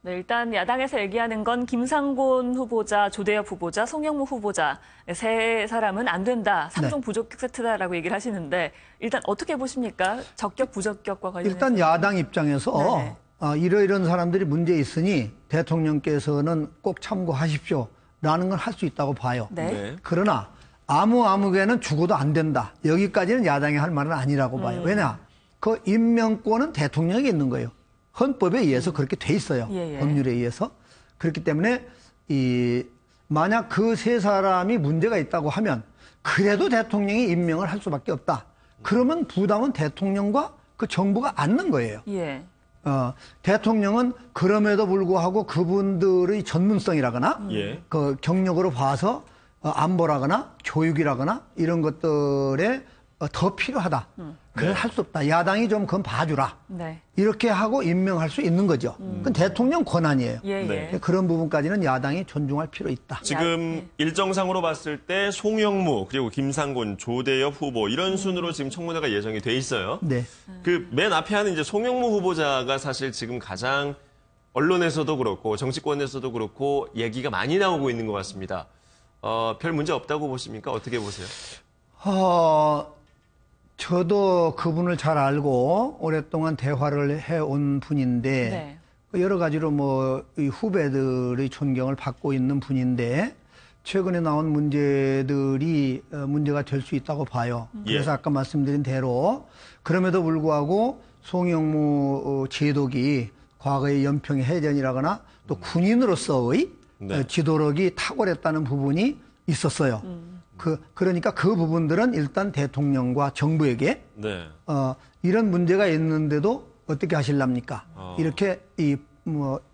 네, 일단 야당에서 얘기하는 건 김상곤 후보자, 조대엽 후보자, 송영무 후보자 세 사람은 안 된다. 3종 부적격 세트다라고 얘기를 하시는데 일단 어떻게 보십니까? 적격, 부적격과 관련해서. 일단 야당 입장에서 이런 사람들이 문제 있으니 대통령께서는 꼭 참고하십시오라는 건 할 수 있다고 봐요. 네. 그러나 아무개는 죽어도 안 된다. 여기까지는 야당이 할 말은 아니라고 봐요. 왜냐? 그 임명권은 대통령이 있는 거예요. 헌법에 의해서 그렇게 돼 있어요. 법률에 의해서. 그렇기 때문에 만약 그 세 사람이 문제가 있다고 하면 그래도 대통령이 임명을 할 수밖에 없다. 그러면 부담은 대통령과 그 정부가 안는 거예요. 대통령은 그럼에도 불구하고 그분들의 전문성이라거나 그 경력으로 봐서 안보라거나 교육이라거나 이런 것들에 더 필요하다. 그걸 할 수 없다. 야당이 좀 그건 봐주라. 이렇게 하고 임명할 수 있는 거죠. 그건 대통령 권한이에요. 그런 부분까지는 야당이 존중할 필요 있다. 지금 일정상으로 봤을 때 송영무 그리고 김상곤, 조대엽 후보 이런 순으로 지금 청문회가 예정이 돼 있어요. 그 맨 앞에 하는 이제 송영무 후보자가 사실 지금 가장 언론에서도 그렇고 정치권에서도 그렇고 얘기가 많이 나오고 있는 것 같습니다. 별 문제 없다고 보십니까? 어떻게 보세요? 저도 그분을 잘 알고 오랫동안 대화를 해온 분인데 여러 가지로 이 후배들의 존경을 받고 있는 분인데 최근에 나온 문제들이 문제가 될 수 있다고 봐요. 그래서 아까 말씀드린 대로 그럼에도 불구하고 송영무 제독이 과거의 연평의 해전이라거나 또 군인으로서의 지도력이 탁월했다는 부분이 있었어요. 그러니까 그 부분들은 일단 대통령과 정부에게 이런 문제가 있는데도 어떻게 하실랍니까? 이렇게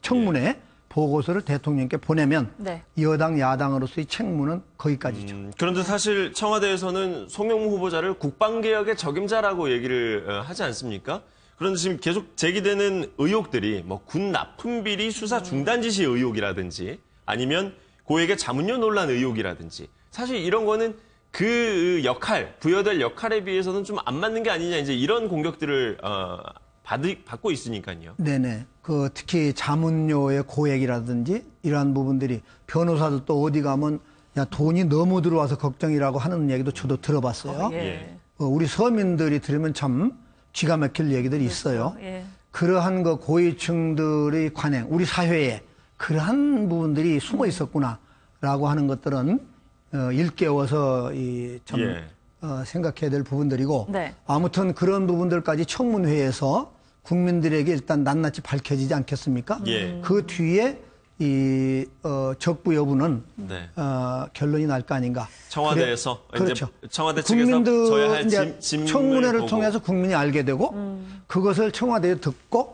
청문회 보고서를 대통령께 보내면 여당 야당으로서의 책무는 거기까지죠. 그런데 사실 청와대에서는 송영무 후보자를 국방개혁의 적임자라고 얘기를 하지 않습니까? 그런데 지금 계속 제기되는 의혹들이 군 납품 비리 수사 중단 지시 의혹이라든지 아니면 고액의 자문료 논란 의혹이라든지 사실 이런 거는 그 역할, 부여될 역할에 비해서는 좀 안 맞는 게 아니냐, 이제 이런 공격들을 받고 있으니까요. 네네. 특히 자문료의 고액이라든지 이러한 부분들이 변호사도 또 어디 가면 야, 돈이 너무 들어와서 걱정이라고 하는 얘기도 저도 들어봤어요. 우리 서민들이 들으면 참 기가 막힐 얘기들이 있어요. 그러한 고위층들의 관행, 우리 사회에 그러한 부분들이 숨어 있었구나라고 하는 것들은 일깨워서 생각해야 될 부분들이고 아무튼 그런 부분들까지 청문회에서 국민들에게 일단 낱낱이 밝혀지지 않겠습니까? 그 뒤에 적부 여부는 결론이 날 거 아닌가. 청와대에서 그렇죠. 청와대 측에서 져야 할 청문회를 보고. 통해서 국민이 알게 되고 그것을 청와대에 듣고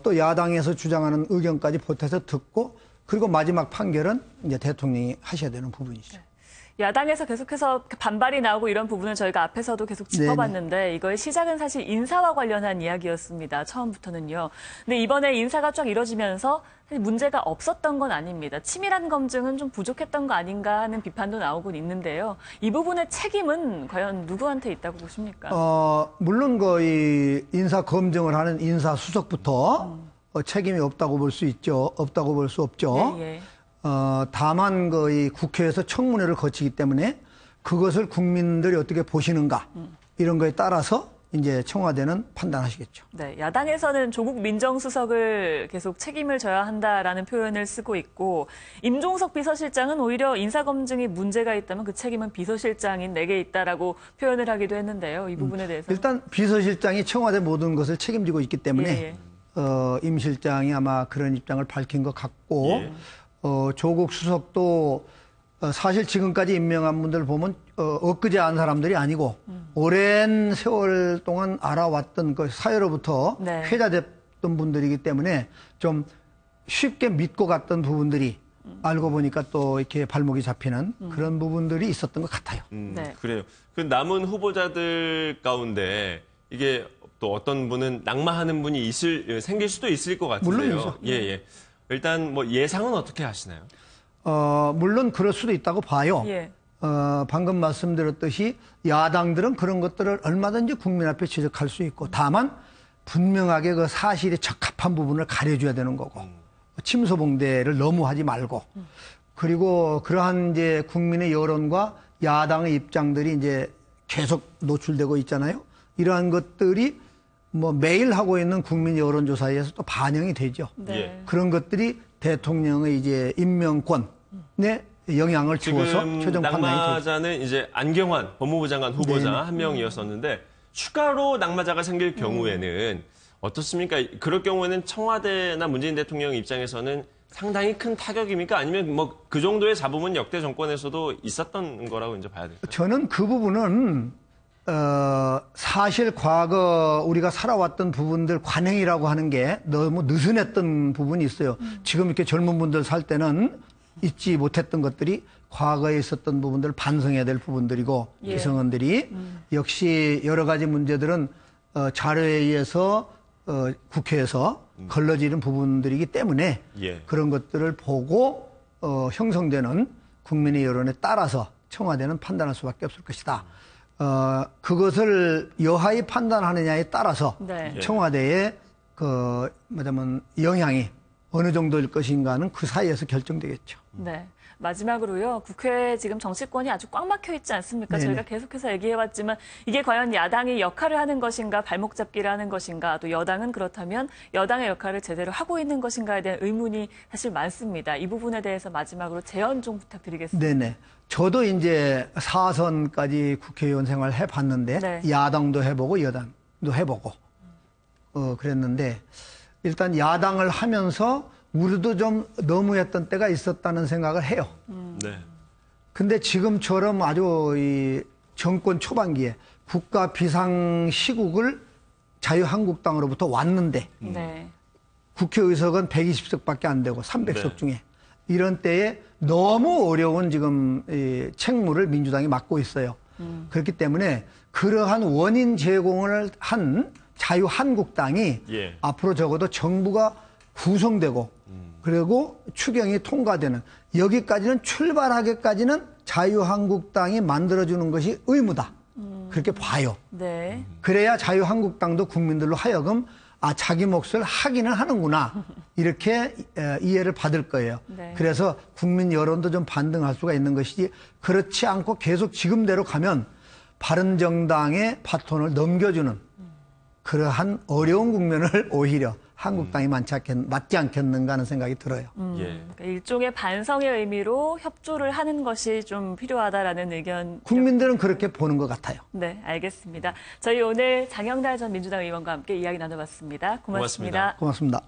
또 야당에서 주장하는 의견까지 보태서 듣고 그리고 마지막 판결은 이제 대통령이 하셔야 되는 부분이죠. 야당에서 계속해서 반발이 나오고 이런 부분을 저희가 앞에서도 계속 짚어봤는데 이거의 시작은 사실 인사와 관련한 이야기였습니다. 처음부터는요. 근데 이번에 인사가 쫙 이뤄지면서 사실 문제가 없었던 건 아닙니다. 치밀한 검증은 좀 부족했던 거 아닌가 하는 비판도 나오곤 있는데요. 이 부분의 책임은 과연 누구한테 있다고 보십니까? 물론 이 인사 검증을 하는 인사 수석부터 책임이 없다고 볼 수 있죠. 없다고 볼 수 없죠. 다만 이 국회에서 청문회를 거치기 때문에 그것을 국민들이 어떻게 보시는가 이런 거에 따라서 이제 청와대는 판단하시겠죠. 네, 야당에서는 조국 민정수석을 계속 책임을 져야 한다라는 표현을 쓰고 있고 임종석 비서실장은 오히려 인사검증이 문제가 있다면 그 책임은 비서실장인 내게 있다라고 표현을 하기도 했는데요. 이 부분에 대해서 일단 비서실장이 청와대 모든 것을 책임지고 있기 때문에 임 실장이 아마 그런 입장을 밝힌 것 같고 조국 수석도 사실 지금까지 임명한 분들 보면 엊그제 안 사람들이 아니고 오랜 세월 동안 알아왔던 그 사회로부터 회자됐던 분들이기 때문에 좀 쉽게 믿고 갔던 부분들이 알고 보니까 또 이렇게 발목이 잡히는 그런 부분들이 있었던 것 같아요. 그래요. 그 남은 후보자들 가운데 이게 또 어떤 분은 낙마하는 분이 생길 수도 있을 것 같은데요. 물론이죠. 예. 일단 뭐 예상은 어떻게 하시나요? 물론 그럴 수도 있다고 봐요. 방금 말씀드렸듯이 야당들은 그런 것들을 얼마든지 국민 앞에 지적할 수 있고 다만 분명하게 그 사실에 적합한 부분을 가려줘야 되는 거고 침소봉대를 너무 하지 말고 그리고 그러한 이제 국민의 여론과 야당의 입장들이 이제 계속 노출되고 있잖아요. 이러한 것들이 뭐 매일 하고 있는 국민 여론조사에서 또 반영이 되죠. 그런 것들이 대통령의 이제 임명권에 영향을 주어서 최종 판단이 되죠. 낙마자는 이제 안경환 법무부 장관 후보자 한 명이었었는데 추가로 낙마자가 생길 경우에는 어떻습니까? 그럴 경우에는 청와대나 문재인 대통령 입장에서는 상당히 큰 타격입니까? 아니면 뭐 그 정도의 잡음은 역대 정권에서도 있었던 거라고 이제 봐야 될까요? 저는 그 부분은 사실 과거 우리가 살아왔던 부분들 관행이라고 하는 게 너무 느슨했던 부분이 있어요. 지금 이렇게 젊은 분들 살 때는 잊지 못했던 것들이 과거에 있었던 부분들을 반성해야 될 부분들이고 기성원들이 역시 여러 가지 문제들은 자료에 의해서 국회에서 걸러지는 부분들이기 때문에 그런 것들을 보고 형성되는 국민의 여론에 따라서 청와대는 판단할 수밖에 없을 것이다. 그것을 여하히 판단하느냐에 따라서 청와대의 뭐냐면 영향이 어느 정도일 것인가는 그 사이에서 결정되겠죠. 네. 마지막으로요. 국회에 지금 정치권이 아주 꽉 막혀 있지 않습니까? 저희가 계속해서 얘기해왔지만 이게 과연 야당이 역할을 하는 것인가, 발목 잡기를 하는 것인가, 또 여당은 그렇다면 여당의 역할을 제대로 하고 있는 것인가에 대한 의문이 사실 많습니다. 이 부분에 대해서 마지막으로 재연 좀 부탁드리겠습니다. 네네. 저도 이제 4선까지 국회의원 생활 해봤는데 야당도 해보고 여당도 해보고 그랬는데 일단 야당을 하면서 우리도 좀 너무했던 때가 있었다는 생각을 해요. 근데 지금처럼 아주 이 정권 초반기에 국가 비상시국을 자유한국당으로부터 왔는데 국회의석은 120석밖에 안 되고 300석 중에 이런 때에 너무 어려운 지금 이 책무를 민주당이 맡고 있어요. 그렇기 때문에 그러한 원인 제공을 한 자유한국당이 앞으로 적어도 정부가 구성되고 그리고 추경이 통과되는 여기까지는 출발하기까지는 자유한국당이 만들어주는 것이 의무다. 그렇게 봐요. 그래야 자유한국당도 국민들로 하여금 자기 몫을 하기는 하는구나. 이렇게 이해를 받을 거예요. 그래서 국민 여론도 좀 반등할 수가 있는 것이지 그렇지 않고 계속 지금대로 가면 바른정당의 바톤을 넘겨주는 그러한 어려운 국면을 오히려 한국당이 맞지 않겠는가 하는 생각이 들어요. 그러니까 일종의 반성의 의미로 협조를 하는 것이 좀 필요하다라는 의견. 국민들은 그렇게 보는 것 같아요. 네, 알겠습니다. 저희 오늘 장영달 전 민주당 의원과 함께 이야기 나눠봤습니다. 고맙습니다. 고맙습니다.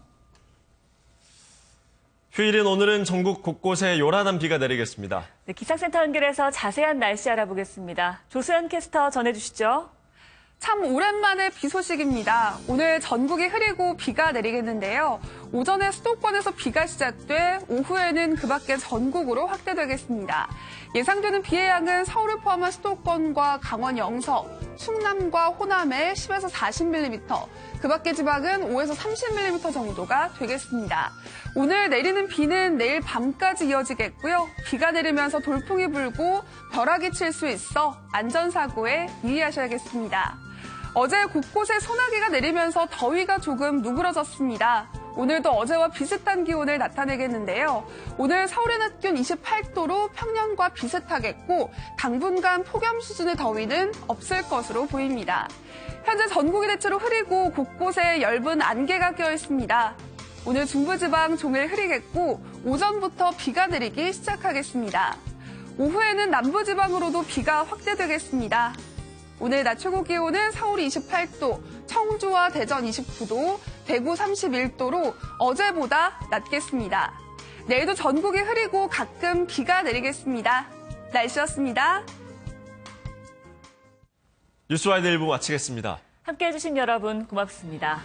휴일인 오늘은 전국 곳곳에 요란한 비가 내리겠습니다. 네, 기상센터 연결해서 자세한 날씨 알아보겠습니다. 조수연 캐스터 전해주시죠. 참 오랜만에 비 소식입니다. 오늘 전국이 흐리고 비가 내리겠는데요. 오전에 수도권에서 비가 시작돼 오후에는 그 밖에 전국으로 확대되겠습니다. 예상되는 비의 양은 서울을 포함한 수도권과 강원 영서, 충남과 호남에 10에서 40mm, 그 밖의 지방은 5에서 30mm 정도가 되겠습니다. 오늘 내리는 비는 내일 밤까지 이어지겠고요. 비가 내리면서 돌풍이 불고 벼락이 칠 수 있어 안전사고에 유의하셔야겠습니다. 어제 곳곳에 소나기가 내리면서 더위가 조금 누그러졌습니다. 오늘도 어제와 비슷한 기온을 나타내겠는데요. 오늘 서울의 낮 기온 28도로 평년과 비슷하겠고 당분간 폭염 수준의 더위는 없을 것으로 보입니다. 현재 전국이 대체로 흐리고 곳곳에 엷은 안개가 껴 있습니다. 오늘 중부지방 종일 흐리겠고 오전부터 비가 내리기 시작하겠습니다. 오후에는 남부지방으로도 비가 확대되겠습니다. 오늘 낮 최고 기온은 서울이 28도, 청주와 대전 29도, 대구 31도로 어제보다 낮겠습니다. 내일도 전국이 흐리고 가끔 비가 내리겠습니다. 날씨였습니다. 뉴스와이드 1부 마치겠습니다. 함께해 주신 여러분 고맙습니다.